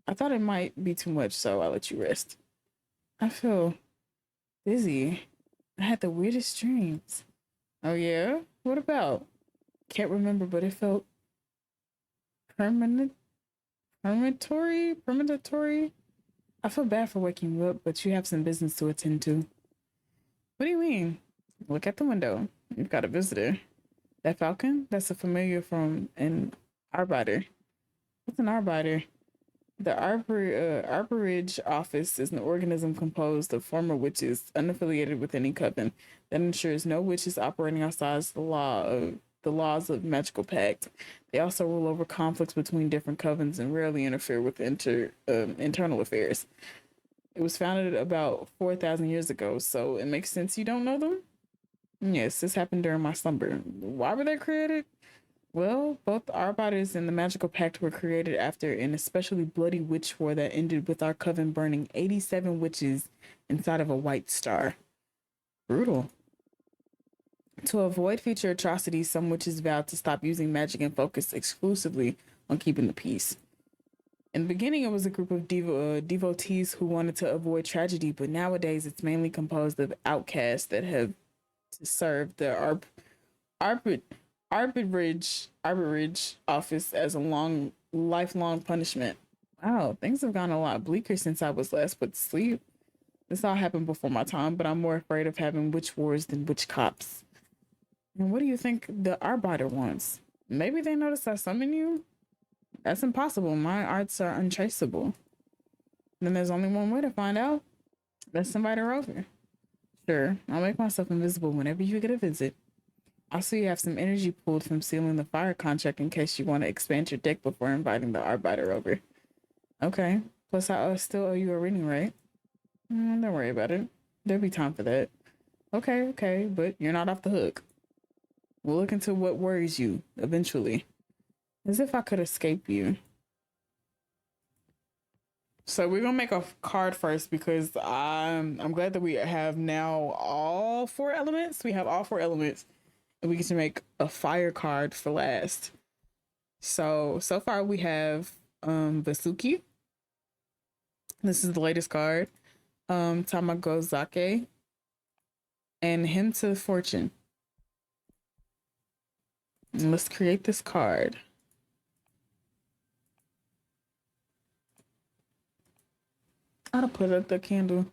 I thought it might be too much, so I let you rest. I feel dizzy. I had the weirdest dreams. Oh yeah? What about? Can't remember, but it felt permanent. Permanatory? I feel bad for waking you up, but you have some business to attend to. What do you mean? Look at the window. You've got a visitor. That falcon? That's a familiar from an arbiter. What's an arbiter? The arborage office is an organism composed of former witches, unaffiliated with any coven, that ensures no witches operating outside the laws of magical pact. They also rule over conflicts between different covens and rarely interfere with internal affairs. It was founded about 4,000 years ago, so it makes sense you don't know them? Yes, this happened during my slumber. Why were they created? Well, both the Arbiters and the Magical Pact were created after an especially bloody witch war that ended with our coven burning 87 witches inside of a white star. Brutal. To avoid future atrocities, some witches vowed to stop using magic and focus exclusively on keeping the peace. In the beginning, it was a group of devotees who wanted to avoid tragedy, but nowadays it's mainly composed of outcasts that have to serve the arbit- arbitrage office as a lifelong punishment. Wow, things have gotten a lot bleaker since I was last put to sleep. This all happened before my time, but I'm more afraid of having witch wars than witch cops. And what do you think the Arbiter wants? Maybe they noticed I summoned you? That's impossible. My arts are untraceable. Then there's only one way to find out. Let's invite her over. Sure, I'll make myself invisible whenever you get a visit. Also, you have some energy pulled from sealing the fire contract in case you want to expand your deck before inviting the Arbiter over. Okay. Plus, I still owe you a reading, right? Don't worry about it. There'll be time for that. Okay, but you're not off the hook. We'll look into what worries you eventually. As if I could escape you. So we're gonna make a card first because I'm glad that we have now all four elements. We have all four elements, and we get to make a fire card for last. So far we have Vasuki. This is the latest card. Tamagozake and Hymn to Fortune. And let's create this card. I'll put up the candle.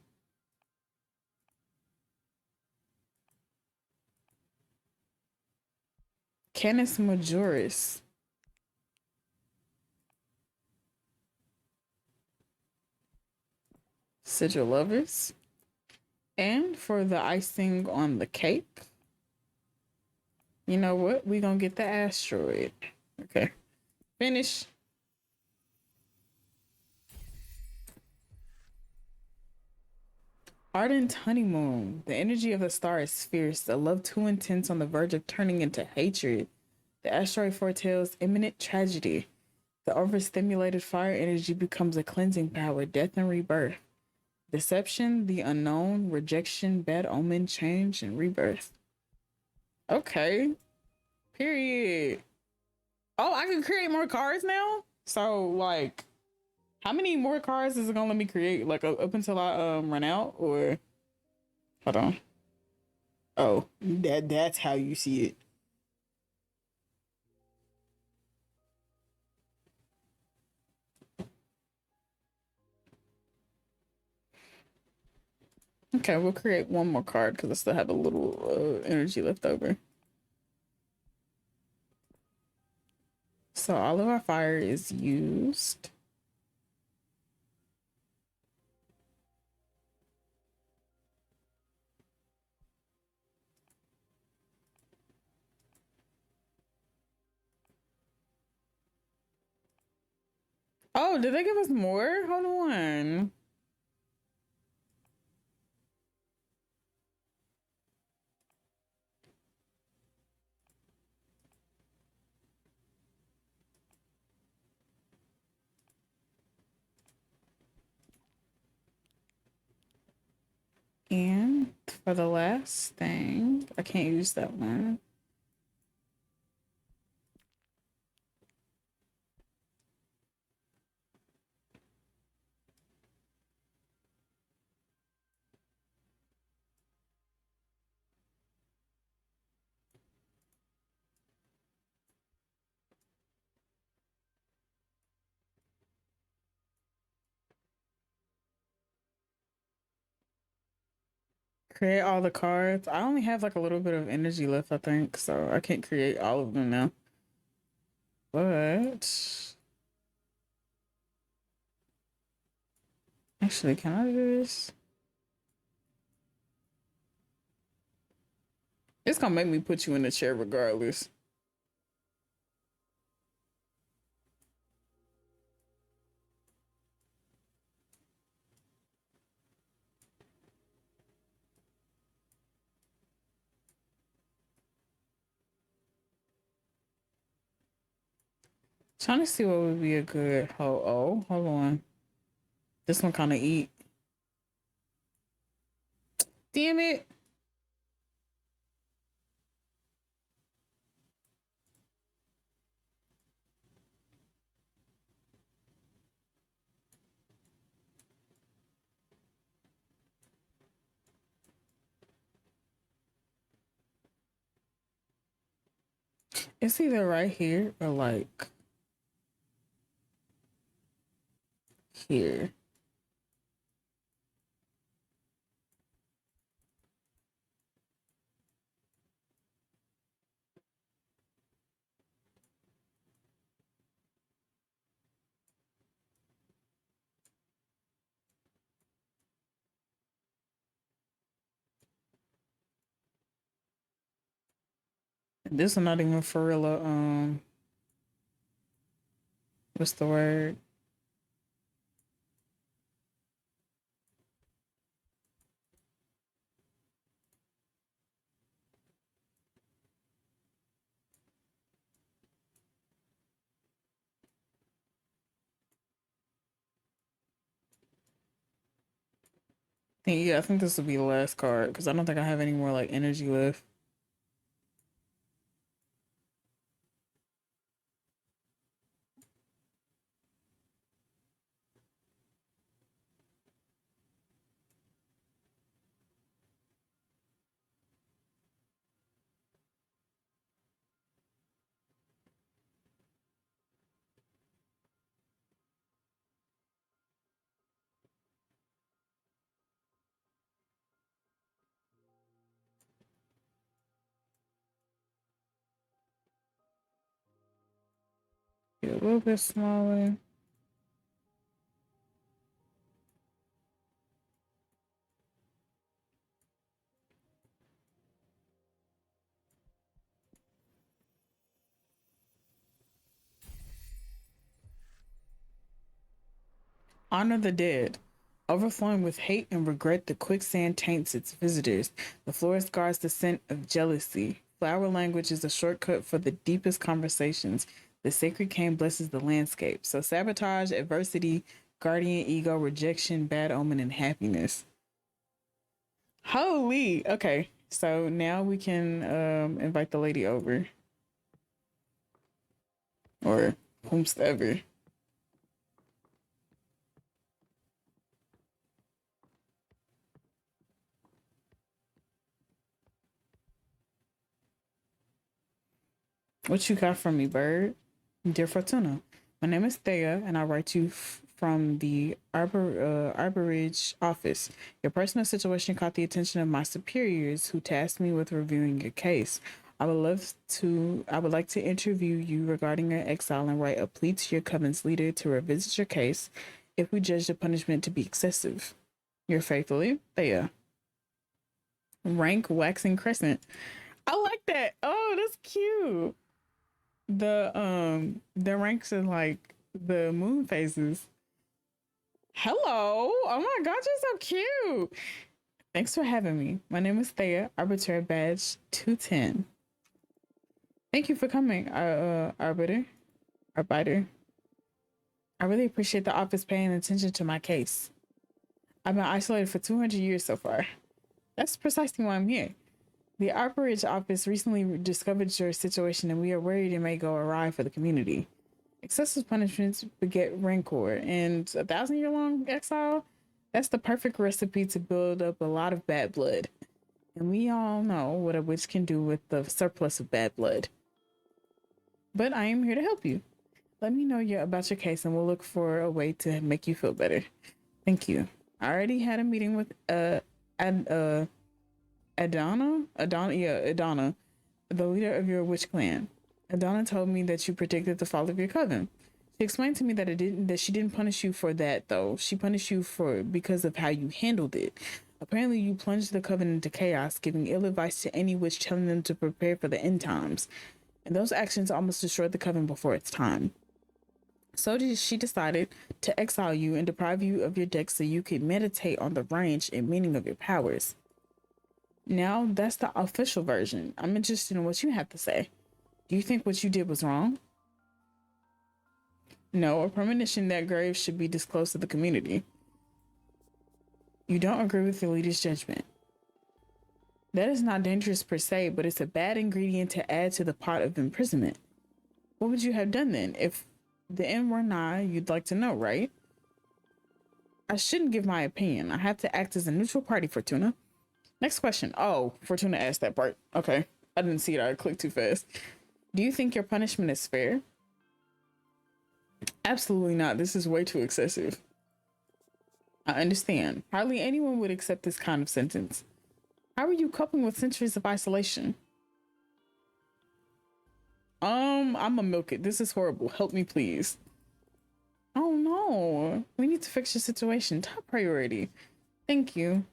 Canis Majoris. Sigil Lovers. And for the icing on the cake, you know what? We're gonna get the asteroid. Okay. Finish. Ardent honeymoon. The energy of the star is fierce, a love too intense on the verge of turning into hatred. The asteroid foretells imminent tragedy. The overstimulated fire energy becomes a cleansing power, death and rebirth. Deception, the unknown, rejection, bad omen, change, and rebirth. Okay. Period. Oh, I can create more cards now? So, like, how many more cards is it gonna let me create? Like, up until I run out? Or, hold on. Oh, that's how you see it. Okay, we'll create one more card because I still have a little energy left over. So all of our fire is used. Oh, did they give us more? Hold on. And for the last thing, I can't use that one. Create all the cards. I only have like a little bit of energy left, I think, so I can't create all of them now. But actually, can I do this? It's gonna make me put you in the chair regardless. Trying to see what would be a good hold on. This one kind of eat. Damn it. It's either right here or like here. This is not even for real. What's the word? Yeah, I think this will be the last card because I don't think I have any more like energy left. Get a little bit smaller. Honor the dead. Overflowing with hate and regret, the quicksand taints its visitors. The forest guards the scent of jealousy. Flower language is a shortcut for the deepest conversations. The sacred cane blesses the landscape. So sabotage, adversity, guardian ego, rejection, bad omen, and happiness. Holy. Okay. So now we can invite the lady over. Or whomsoever. What you got from me, bird? Dear Fortuna, my name is Thea, and I write you from the Arborage office. Your personal situation caught the attention of my superiors, who tasked me with reviewing your case. I would like to interview you regarding your exile and write a plea to your covenant's leader to revisit your case if we judge the punishment to be excessive. Your faithfully, Thea. Rank waxing crescent. I like that. Oh, that's cute. The ranks are like the moon phases. Hello. Oh my god, you're so cute. Thanks for having me. My name is Thea, Arbiter Badge 210. Thank you for coming, Arbiter. I really appreciate the office paying attention to my case. I've been isolated for 200 years so far. That's precisely why I'm here. The Arborage office recently discovered your situation, and we are worried it may go awry for the community. Excessive punishments beget rancor, and 1,000-year-long exile, that's the perfect recipe to build up a lot of bad blood. And we all know what a witch can do with the surplus of bad blood. But I am here to help you. Let me know about your case, and we'll look for a way to make you feel better. Thank you. I already had a meeting with Adana, the leader of your witch clan. Adana told me that you predicted the fall of your coven. She explained to me that she didn't punish you for that though. She punished you because of how you handled it. Apparently you plunged the coven into chaos, giving ill advice to any witch, telling them to prepare for the end times. And those actions almost destroyed the coven before its time. So she decided to exile you and deprive you of your deck so you could meditate on the range and meaning of your powers. Now, that's the official version. I'm interested in what you have to say. Do you think what you did was wrong? No, a premonition that graves should be disclosed to the community. You don't agree with the leader's judgment. That is not dangerous per se, but it's a bad ingredient to add to the pot of imprisonment. What would you have done then? If the end were nigh, you'd like to know, right? I shouldn't give my opinion. I have to act as a neutral party, Fortuna. Next question. Oh, Fortuna asked that part. Okay. I didn't see it. I clicked too fast. Do you think your punishment is fair? Absolutely not. This is way too excessive. I understand. Hardly anyone would accept this kind of sentence. How are you coping with centuries of isolation? I'ma milk it. This is horrible. Help me, please. Oh no. We need to fix your situation. Top priority. Thank you.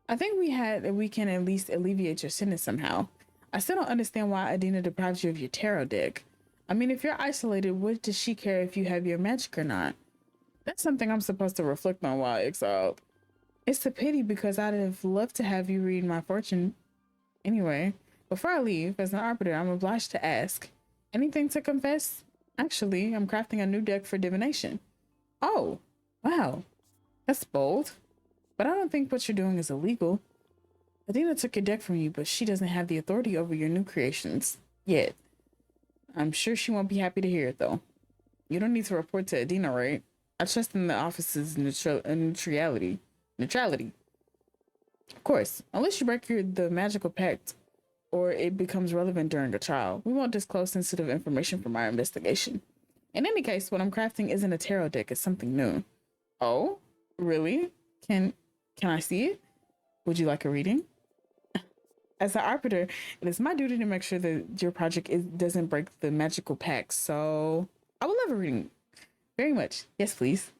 I think we can at least alleviate your sentence somehow. I still don't understand why Adina deprives you of your tarot deck. I mean, if you're isolated, what does she care if you have your magic or not? That's something I'm supposed to reflect on while exiled. It's a pity because I'd have loved to have you read my fortune. Anyway, before I leave, as an arbiter, I'm obliged to ask. Anything to confess? Actually, I'm crafting a new deck for divination. Oh, wow. That's bold. But I don't think what you're doing is illegal. Adina took your deck from you, but she doesn't have the authority over your new creations. Yet. I'm sure she won't be happy to hear it, though. You don't need to report to Adina, right? I trust in the office's neutrality. Of course, unless you break the magical pact, or it becomes relevant during a trial. We won't disclose sensitive information from our investigation. In any case, what I'm crafting isn't a tarot deck, it's something new. Oh? Really? Can I see it? Would you like a reading? As an arbiter, it is my duty to make sure that your project doesn't break the magical pact, so I would love a reading. Very much. Yes, please.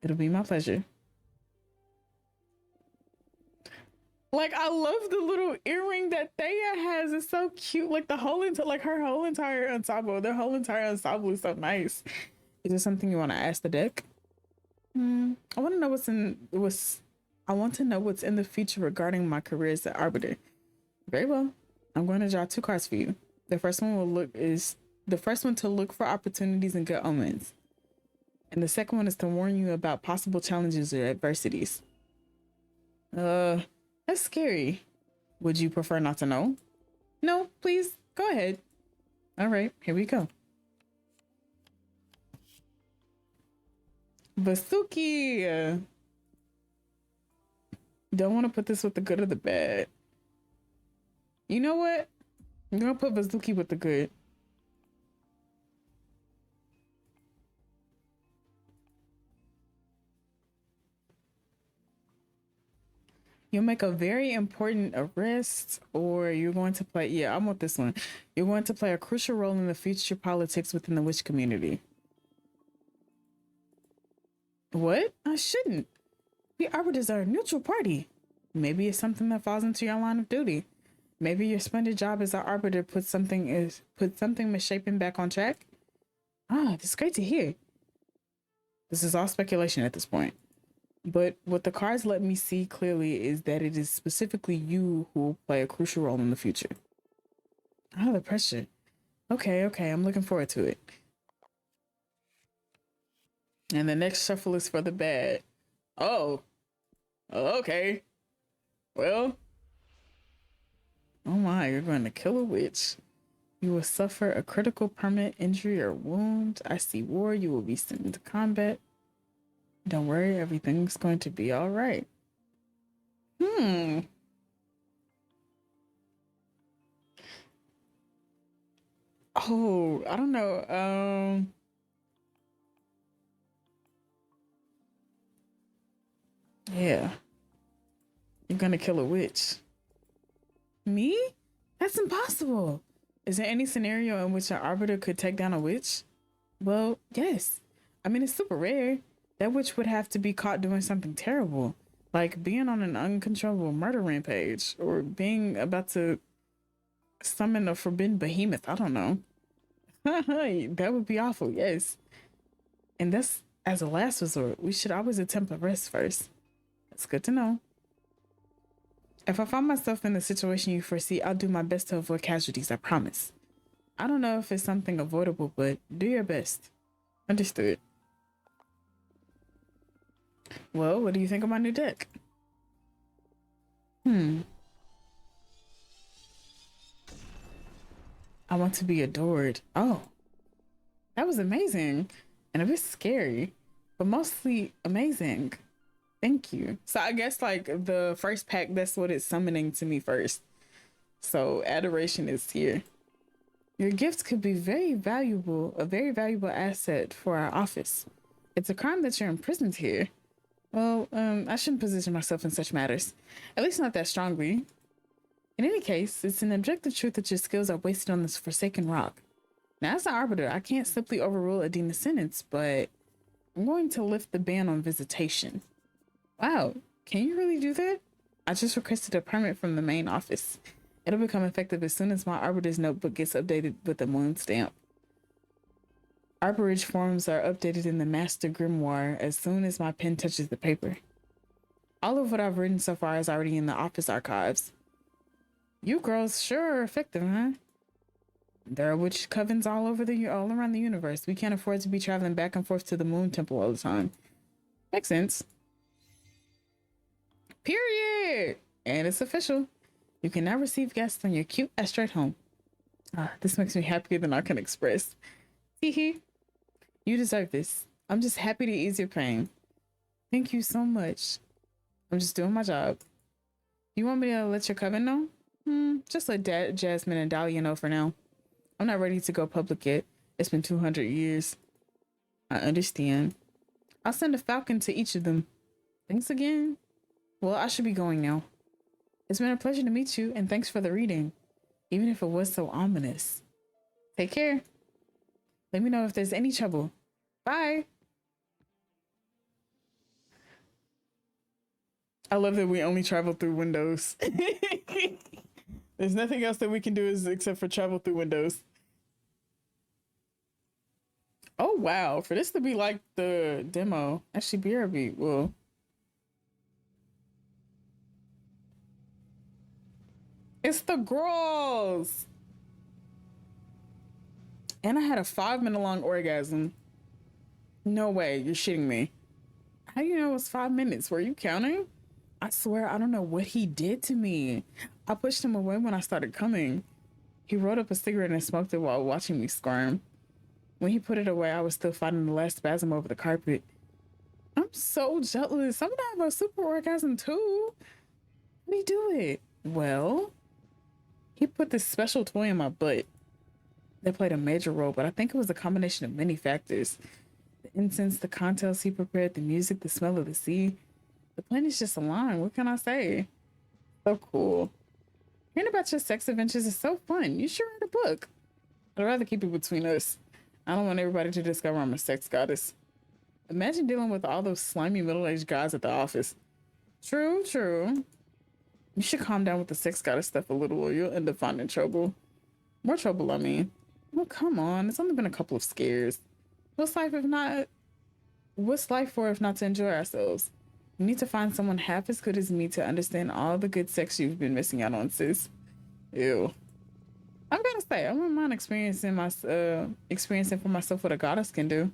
It'll be my pleasure. Like, I love the little earring that Thea has. It's so cute. Like, her whole entire ensemble. Their whole entire ensemble is so nice. Is there something you want to ask the deck? I want to know I want to know what's in the future regarding my career as an arbiter. Very well. I'm going to draw 2 cards for you. The first one to look for opportunities and good omens. And the second one is to warn you about possible challenges or adversities. That's scary. Would you prefer not to know? No, please, go ahead. All right, here we go. Vasuki! Don't want to put this with the good or the bad. You know what? I'm gonna put Vasuki with the good. You'll make a very important arrest, or you're going to play, yeah, I want this one. You're going to play a crucial role in the future politics within the witch community. What? I shouldn't. We arbiters are a neutral party. Maybe it's something that falls into your line of duty. Maybe your splendid job as an arbiter put something misshapen back on track. Ah, that's great to hear. This is all speculation at this point. But what the cards let me see clearly is that it is specifically you who will play a crucial role in the future. Ah, the pressure. Okay, I'm looking forward to it. And the next shuffle is for the bad. Oh, okay. Well, oh my, you're going to kill a witch. You will suffer a critical permanent injury or wound. I see war. You will be sent into combat. Don't worry, everything's going to be all right. Oh, I don't know. Yeah. You're gonna kill a witch. Me? That's impossible. Is there any scenario in which an arbiter could take down a witch? Well, yes. I mean, it's super rare. That witch would have to be caught doing something terrible, like being on an uncontrollable murder rampage, or being about to summon a forbidden behemoth. I don't know. That would be awful, yes. And that's as a last resort. We should always attempt a rest first. That's good to know. If I find myself in the situation you foresee, I'll do my best to avoid casualties, I promise. I don't know if it's something avoidable, but do your best. Understood. Well, what do you think of my new deck? I want to be adored. Oh, that was amazing. And a bit scary, but mostly amazing. Thank you. So I guess like the first pack, that's what it's summoning to me first. So adoration is here. Your gift could be very valuable, a very valuable asset for our office. It's a crime that you're imprisoned here. Well, I shouldn't position myself in such matters. At least not that strongly. In any case, it's an objective truth that your skills are wasted on this forsaken rock. Now, as an arbiter, I can't simply overrule Adina's sentence, but I'm going to lift the ban on visitation. Wow, can you really do that? I just requested a permit from the main office. It'll become effective as soon as my arbiter's notebook gets updated with a moon stamp. Arborage forms are updated in the master grimoire as soon as my pen touches the paper. All of what I've written so far is already in the office archives. You girls sure are effective, huh? There are witch covens all around the universe. We can't afford to be traveling back and forth to the moon temple all the time. Makes sense. Period. And it's official. You can now receive guests on your cute asteroid home. This makes me happier than I can express. Hee. You deserve this. I'm just happy to ease your pain. Thank you so much. I'm just doing my job. You want me to let your coven know? Just let Jasmine and Dahlia know for now. I'm not ready to go public yet. It's been 200 years. I understand. I'll send a falcon to each of them. Thanks again. Well, I should be going now. It's been a pleasure to meet you, and thanks for the reading, even if it was so ominous. Take care. Let me know if there's any trouble. Bye. I love that we only travel through windows. There's nothing else that we can do except for travel through windows. Oh, wow. For this to be like the demo. Actually, BRB. Well. It's the girls. And I had a 5-minute long orgasm. No way. You're shitting me. How do you know it was 5 minutes? Were you counting? I swear, I don't know what he did to me. I pushed him away when I started coming. He rolled up a cigarette and smoked it while watching me squirm. When he put it away, I was still fighting the last spasm over the carpet. I'm so jealous. I'm gonna have a super orgasm too. Let me do it. Well, he put this special toy in my butt that played a major role, but I think it was a combination of many factors. The incense, the cocktails he prepared, the music, the smell of the sea. The planets just aligned. What can I say? So cool. Hearing about your sex adventures is so fun. You should write a book. I'd rather keep it between us. I don't want everybody to discover I'm a sex goddess. Imagine dealing with all those slimy middle-aged guys at the office. True. You should calm down with the sex goddess stuff a little or you'll end up finding trouble. More trouble, I mean. Oh, come on. It's only been a couple of scares. What's life for if not to enjoy ourselves? You need to find someone half as good as me to understand all the good sex you've been missing out on, sis. Ew. I'm gonna say, I wouldn't mind experiencing for myself what a goddess can do.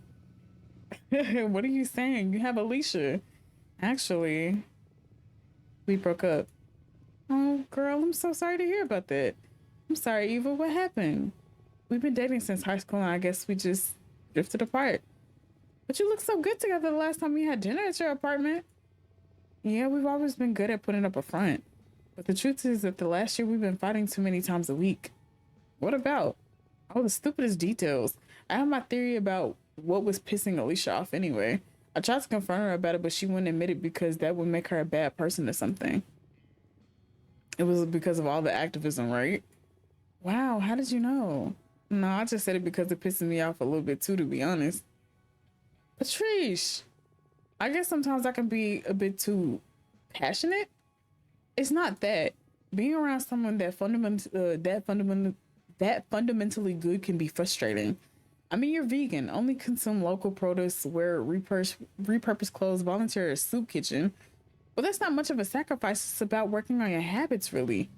What are you saying? You have Alicia. Actually, we broke up. Oh, girl, I'm so sorry to hear about that. I'm sorry, Eva. What happened? We've been dating since high school, and I guess we just drifted apart. But you looked so good together the last time we had dinner at your apartment. Yeah, we've always been good at putting up a front. But the truth is that the last year we've been fighting too many times a week. What about? Oh, the stupidest details. I have my theory about what was pissing Alicia off anyway. I tried to confront her about it, but she wouldn't admit it because that would make her a bad person or something. It was because of all the activism, right? Wow, how did you know? No, I just said it because it pisses me off a little bit too, to be honest. Patrice, I guess sometimes I can be a bit too passionate. It's not that. Being around someone that fundamentally good can be frustrating. I mean, you're vegan, only consume local produce, wear repurposed clothes, volunteer at a soup kitchen. Well, that's not much of a sacrifice. It's about working on your habits, really.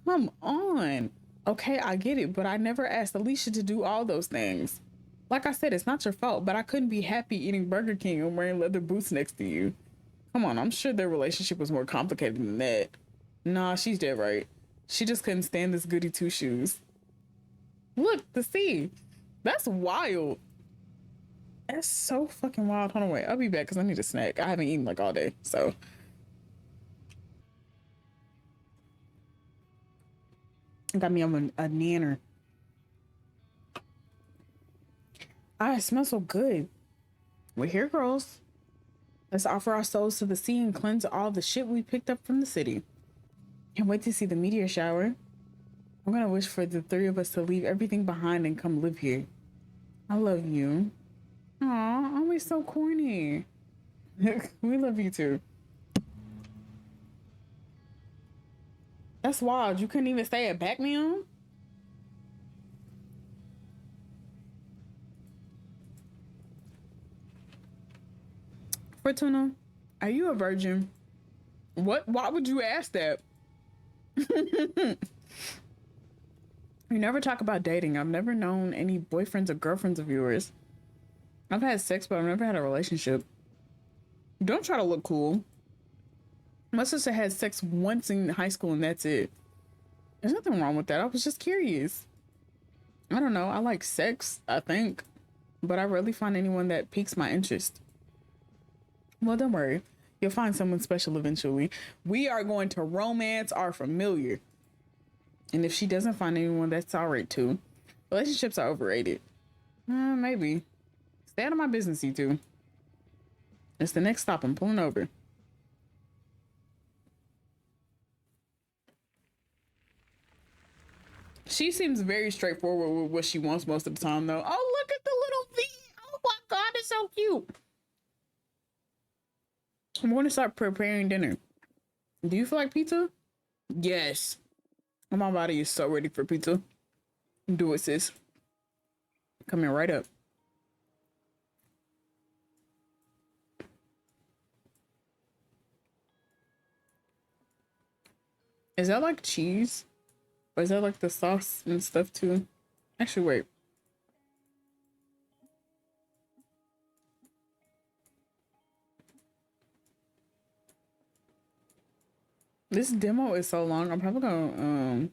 Come on. Okay, I get it, but I never asked Alicia to do all those things. Like I said, it's not your fault, but I couldn't be happy eating Burger King and wearing leather boots next to you. Come on, I'm sure their relationship was more complicated than that. Nah, she's dead right. She just couldn't stand this goody two-shoes. Look, the sea. That's wild. That's so fucking wild. Hold on, wait. I'll be back because I need a snack. I haven't eaten like all day, so. Got me on a nanner. Ah, it smells so good. We're here, girls. Let's offer our souls to the sea and cleanse all the shit we picked up from the city. Can't wait to see the meteor shower. I'm gonna wish for the three of us to leave everything behind and come live here. I love you. Aw, always so corny. We love you too. That's wild. You couldn't even say it back, man. Fortuna, are you a virgin? What? Why would you ask that? You never talk about dating. I've never known any boyfriends or girlfriends of yours. I've had sex, but I've never had a relationship. Don't try to look cool. My sister had sex once in high school and that's it. There's nothing wrong with that. I was just curious. I don't know. I like sex, I think. But I rarely find anyone that piques my interest. Well, don't worry. You'll find someone special eventually. We are going to romance our familiar. And if she doesn't find anyone, that's all right too. Relationships are overrated. Maybe. Stay out of my business, you two. It's the next stop. I'm pulling over. She seems very straightforward with what she wants most of the time, though. Oh, look at the little V. Oh my God, it's so cute. I'm going to start preparing dinner. Do you feel like pizza? Yes. My body is so ready for pizza. Do it, sis. Coming right up. Is that like cheese? Or is that like the sauce and stuff too? Actually, wait. This demo is so long. I'm probably gonna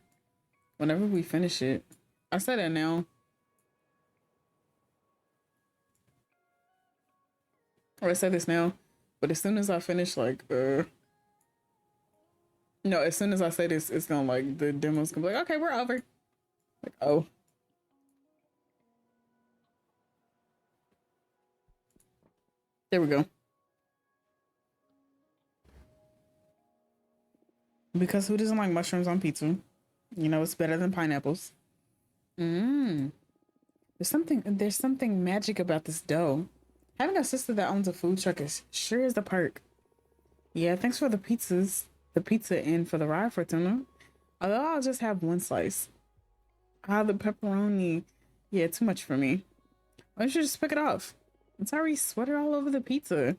whenever we finish it. I said that now. Or I said this now. But as soon as I finish like no, as soon as I say this, it's gonna like the demo's gonna be like, okay, we're over. Like, oh. There we go. Because who doesn't like mushrooms on pizza? You know, it's better than pineapples. Mmm. There's something magic about this dough. Having a sister that owns a food truck is sure is the perk. Yeah, thanks for the pizza and for the ride, Fortuna. Although I'll just have one slice. Ah, the pepperoni. Yeah, too much for me. Why don't you just pick it off? It's already sweated all over the pizza.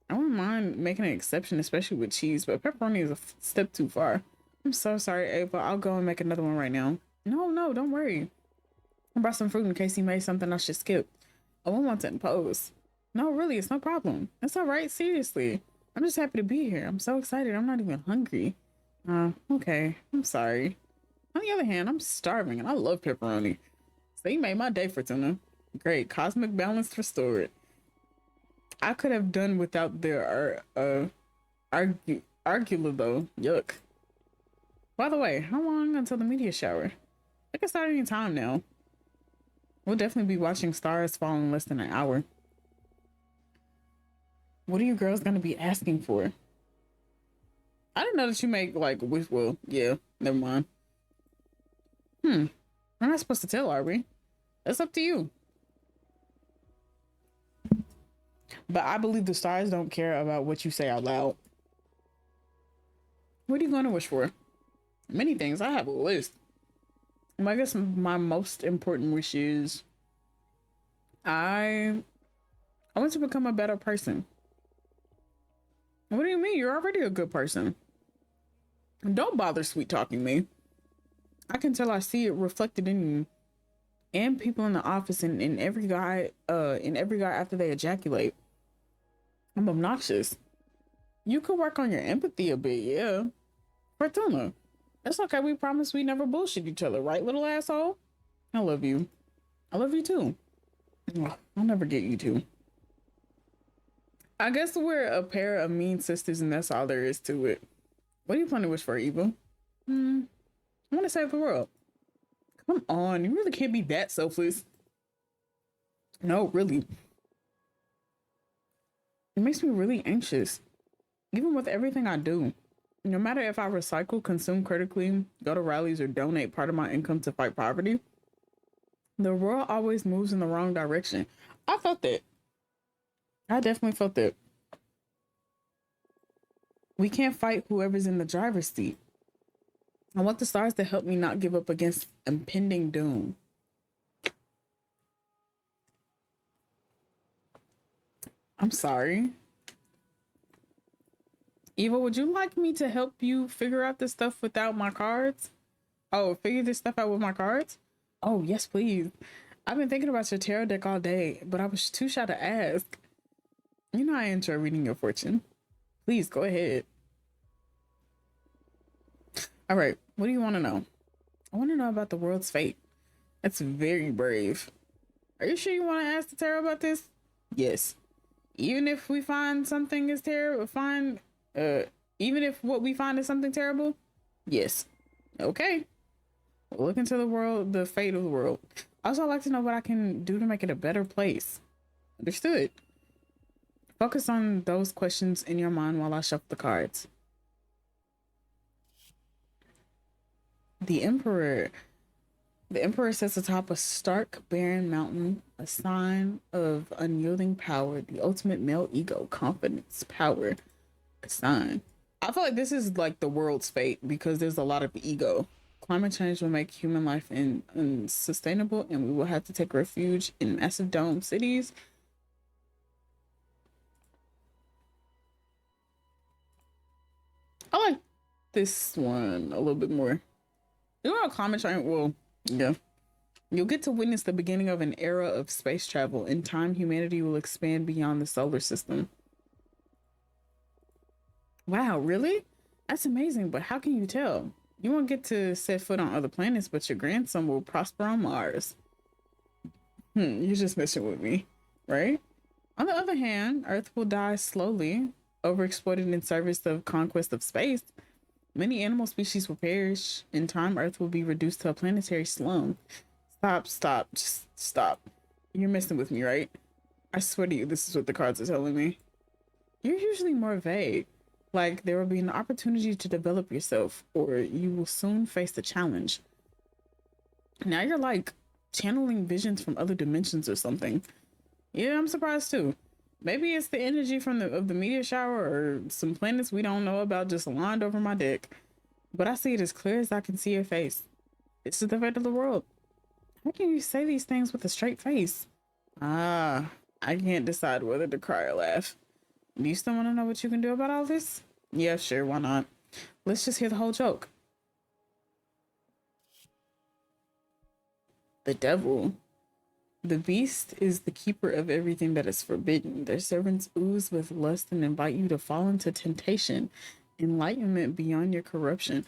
I wouldn't mind making an exception, especially with cheese, but pepperoni is a step too far. I'm so sorry, Ava. I'll go and make another one right now. No, don't worry. I brought some fruit in case you made something I should skip. I won't want to impose. No, really, it's no problem. It's all right, seriously. I'm just happy to be here. I'm so excited. I'm not even hungry. Okay. I'm sorry. On the other hand, I'm starving and I love pepperoni. So you made my day, Fortuna. Great. Cosmic balance restored. I could have done without the argula though. Yuck. By the way, how long until the meteor shower? I can start any time now. We'll definitely be watching stars fall in less than an hour. What are you girls gonna be asking for? I didn't know that you make like wish. Well, yeah, never mind. We're not supposed to tell, are we? That's up to you. But I believe the stars don't care about what you say out loud. What are you going to wish for? Many things. I have a list. I guess my most important wish is I want to become a better person. What do you mean? You're already a good person. Don't bother sweet talking me. I can tell I see it reflected in you and people in the office and in every guy after they ejaculate. I'm obnoxious. You could work on your empathy a bit, yeah. Fortuna. It's okay, we promise we never bullshit each other, right, little asshole? I love you. I love you too. I'll never get you two. I guess we're a pair of mean sisters and that's all there is to it. What do you plan to wish for, Eva? I want to save the world. Come on, you really can't be that selfless. No, really. It makes me really anxious. Even with everything I do. No matter if I recycle, consume critically, go to rallies, or donate part of my income to fight poverty, the world always moves in the wrong direction. I felt that. I definitely felt that. We can't fight whoever's in the driver's seat. I want the stars to help me not give up against impending doom. I'm sorry. Eva, would you like me to help you figure out this stuff without my cards? Oh, figure this stuff out with my cards? Oh, yes, please. I've been thinking about your tarot deck all day, but I was too shy to ask. You know I enjoy reading your fortune. Please, go ahead. All right, what do you want to know? I want to know about the world's fate. That's very brave. Are you sure you want to ask the tarot about this? Yes. Even if we find something is terrible, even if what we find is something terrible? Yes. Okay. Look into the world, the fate of the world. Also, I'd like to know what I can do to make it a better place. Understood. Focus on those questions in your mind while I shuffle the cards. The Emperor. The Emperor sits atop a stark, barren mountain, a sign of unyielding power, the ultimate male ego, confidence, power, a sign. I feel like this is like the world's fate because there's a lot of ego. Climate change will make human life unsustainable, and we will have to take refuge in massive dome cities. I like this one a little bit more. You know, climate change. Well, yeah. You'll get to witness the beginning of an era of space travel. In time, humanity will expand beyond the solar system. Wow, really? That's amazing, but how can you tell? You won't get to set foot on other planets, but your grandson will prosper on Mars. You're just messing with me, right? On the other hand, Earth will die slowly, overexploited in service of conquest of space. Many animal species will perish. In time, Earth will be reduced to a planetary slum. Stop, just stop. You're messing with me, right? I swear to you, this is what the cards are telling me. You're usually more vague. Like there will be an opportunity to develop yourself, or you will soon face the challenge. Now you're like channeling visions from other dimensions or something. Yeah, I'm surprised too. Maybe it's the energy from the meteor shower or some planets we don't know about just aligned over my deck. But I see it as clear as I can see your face. This is the fate of the world. How can you say these things with a straight face? Ah, I can't decide whether to cry or laugh. Do you still want to know what you can do about all this? Yeah, sure, why not? Let's just hear the whole joke. The devil. The beast is the keeper of everything that is forbidden. Their servants ooze with lust and invite you to fall into temptation, enlightenment beyond your corruption.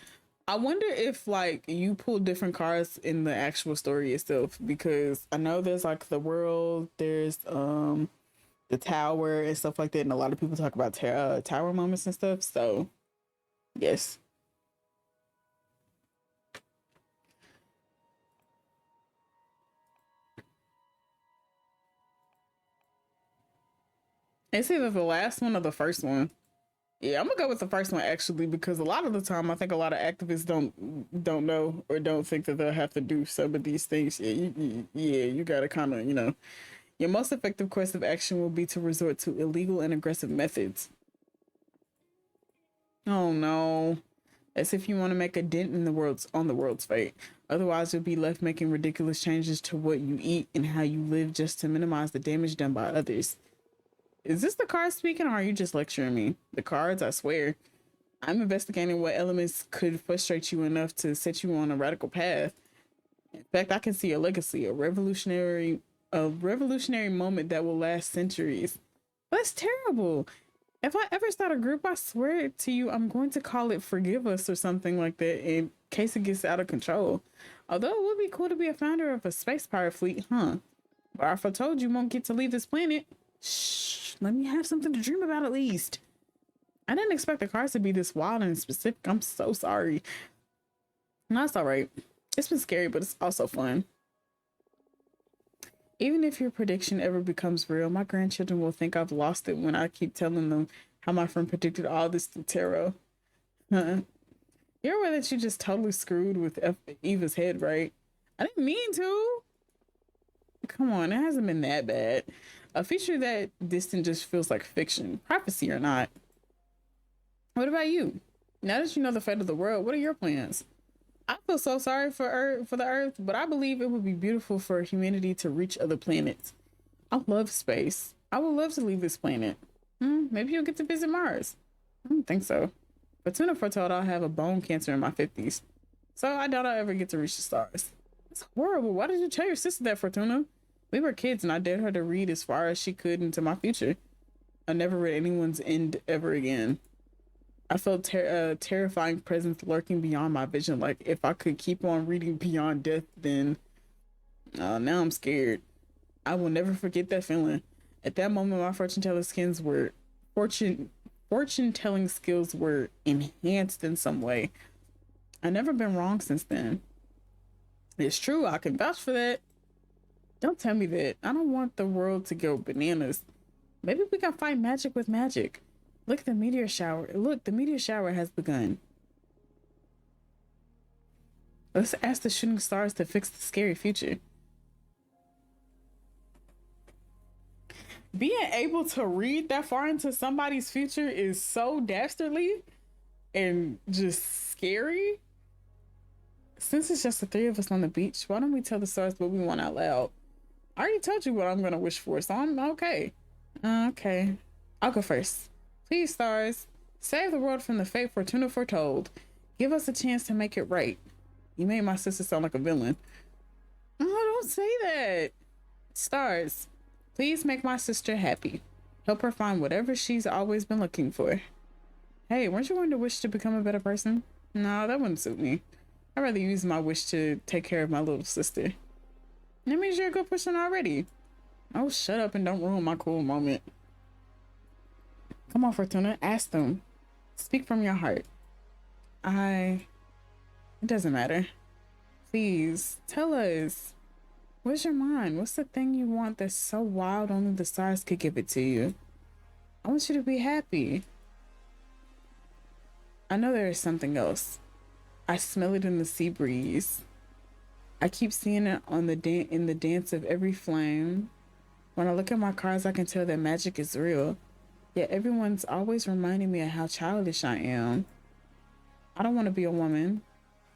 I wonder if like you pull different cards in the actual story itself, because I know there's like the world, there's the tower and stuff like that, and a lot of people talk about tower moments and stuff. So yes. It's either the last one or the first one. Yeah, I'm gonna go with the first one actually, because a lot of the time I think a lot of activists don't know or don't think that they'll have to do some of these things. Yeah, you gotta kind of your most effective course of action will be to resort to illegal and aggressive methods. Oh no, as if you want to make a dent in the world's fate. Otherwise, you'll be left making ridiculous changes to what you eat and how you live just to minimize the damage done by others. Is this the card speaking, or are you just lecturing me? The cards, I swear. I'm investigating what elements could frustrate you enough to set you on a radical path. In fact, I can see a legacy, a revolutionary moment that will last centuries. That's terrible. If I ever start a group, I swear to you, I'm going to call it Forgive Us or something like that in case it gets out of control. Although it would be cool to be a founder of a space pirate fleet, huh? But if I told you won't get to leave this planet, shh, let me have something to dream about at least. I didn't expect the cards to be this wild and specific. I'm so sorry. No, it's all right. It's been scary, but it's also fun. Even if your prediction ever becomes real, my grandchildren will think I've lost it when I keep telling them how my friend predicted all this through tarot. You're aware that you just totally screwed with Eva's head, right? I didn't mean to. Come on, it hasn't been that bad. A feature that distant just feels like fiction, prophecy or not. What about you? Now that you know the fate of the world, what are your plans? I feel so sorry for Earth, for the Earth, but I believe it would be beautiful for humanity to reach other planets. I love space. I would love to leave this planet. Maybe you'll get to visit Mars. I don't think so. But Tuna foretold I'll have a bone cancer in my 50s. So I doubt I'll ever get to reach the stars. It's horrible. Why did you tell your sister that, Fortuna? We were kids and I dared her to read as far as she could into my future. I never read anyone's end ever again. I felt a terrifying presence lurking beyond my vision. Like if I could keep on reading beyond death, then now I'm scared. I will never forget that feeling. At that moment, my fortune telling skills were enhanced in some way. I've never been wrong since then. It's true. I can vouch for that. Don't tell me that. I don't want the world to go bananas. Maybe we can fight magic with magic. Look at the meteor shower. Look, the meteor shower has begun. Let's ask the shooting stars to fix the scary future. Being able to read that far into somebody's future is so dastardly and just scary. Since it's just the three of us on the beach, why don't we tell the stars what we want out loud? I already told you what I'm gonna wish for, so I'm okay. Okay. I'll go first. Please, stars, save the world from the fate Fortuna foretold. Give us a chance to make it right. You made my sister sound like a villain. Oh, don't say that. Stars, please make my sister happy. Help her find whatever she's always been looking for. Hey, weren't you going to wish to become a better person? No, that wouldn't suit me. I'd rather use my wish to take care of my little sister. That means you're a good person already. Oh, shut up and don't ruin my cool moment. Come on, Fortuna, ask them. Speak from your heart. It doesn't matter. Please, tell us. What's your mind? What's the thing you want that's so wild only the stars could give it to you? I want you to be happy. I know there is something else. I smell it in the sea breeze. I keep seeing it on in the dance of every flame. When I look at my cards, I can tell that magic is real. Yet everyone's always reminding me of how childish I am. I don't want to be a woman.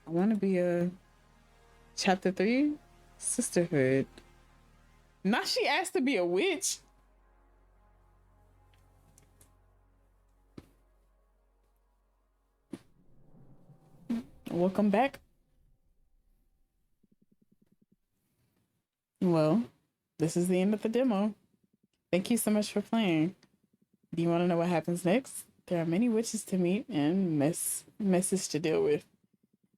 I want to be a chapter 3 sisterhood. Now she asked to be a witch. Welcome back. Well, this is the end of the demo. Thank you so much for playing. Do you want to know what happens next? There are many witches to meet and messes to deal with.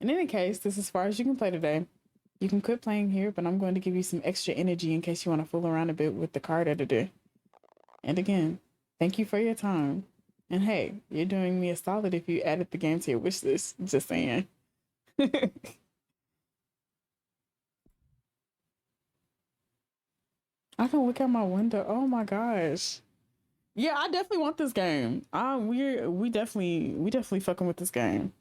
In any case, this is as far as you can play today. You can quit playing here, but I'm going to give you some extra energy in case you want to fool around a bit with the card editor. And again, thank you for your time. And hey, you're doing me a solid if you added the game to your wish list. Just saying. I can look out my window. Oh my gosh. Yeah, I definitely want this game. We definitely fucking with this game.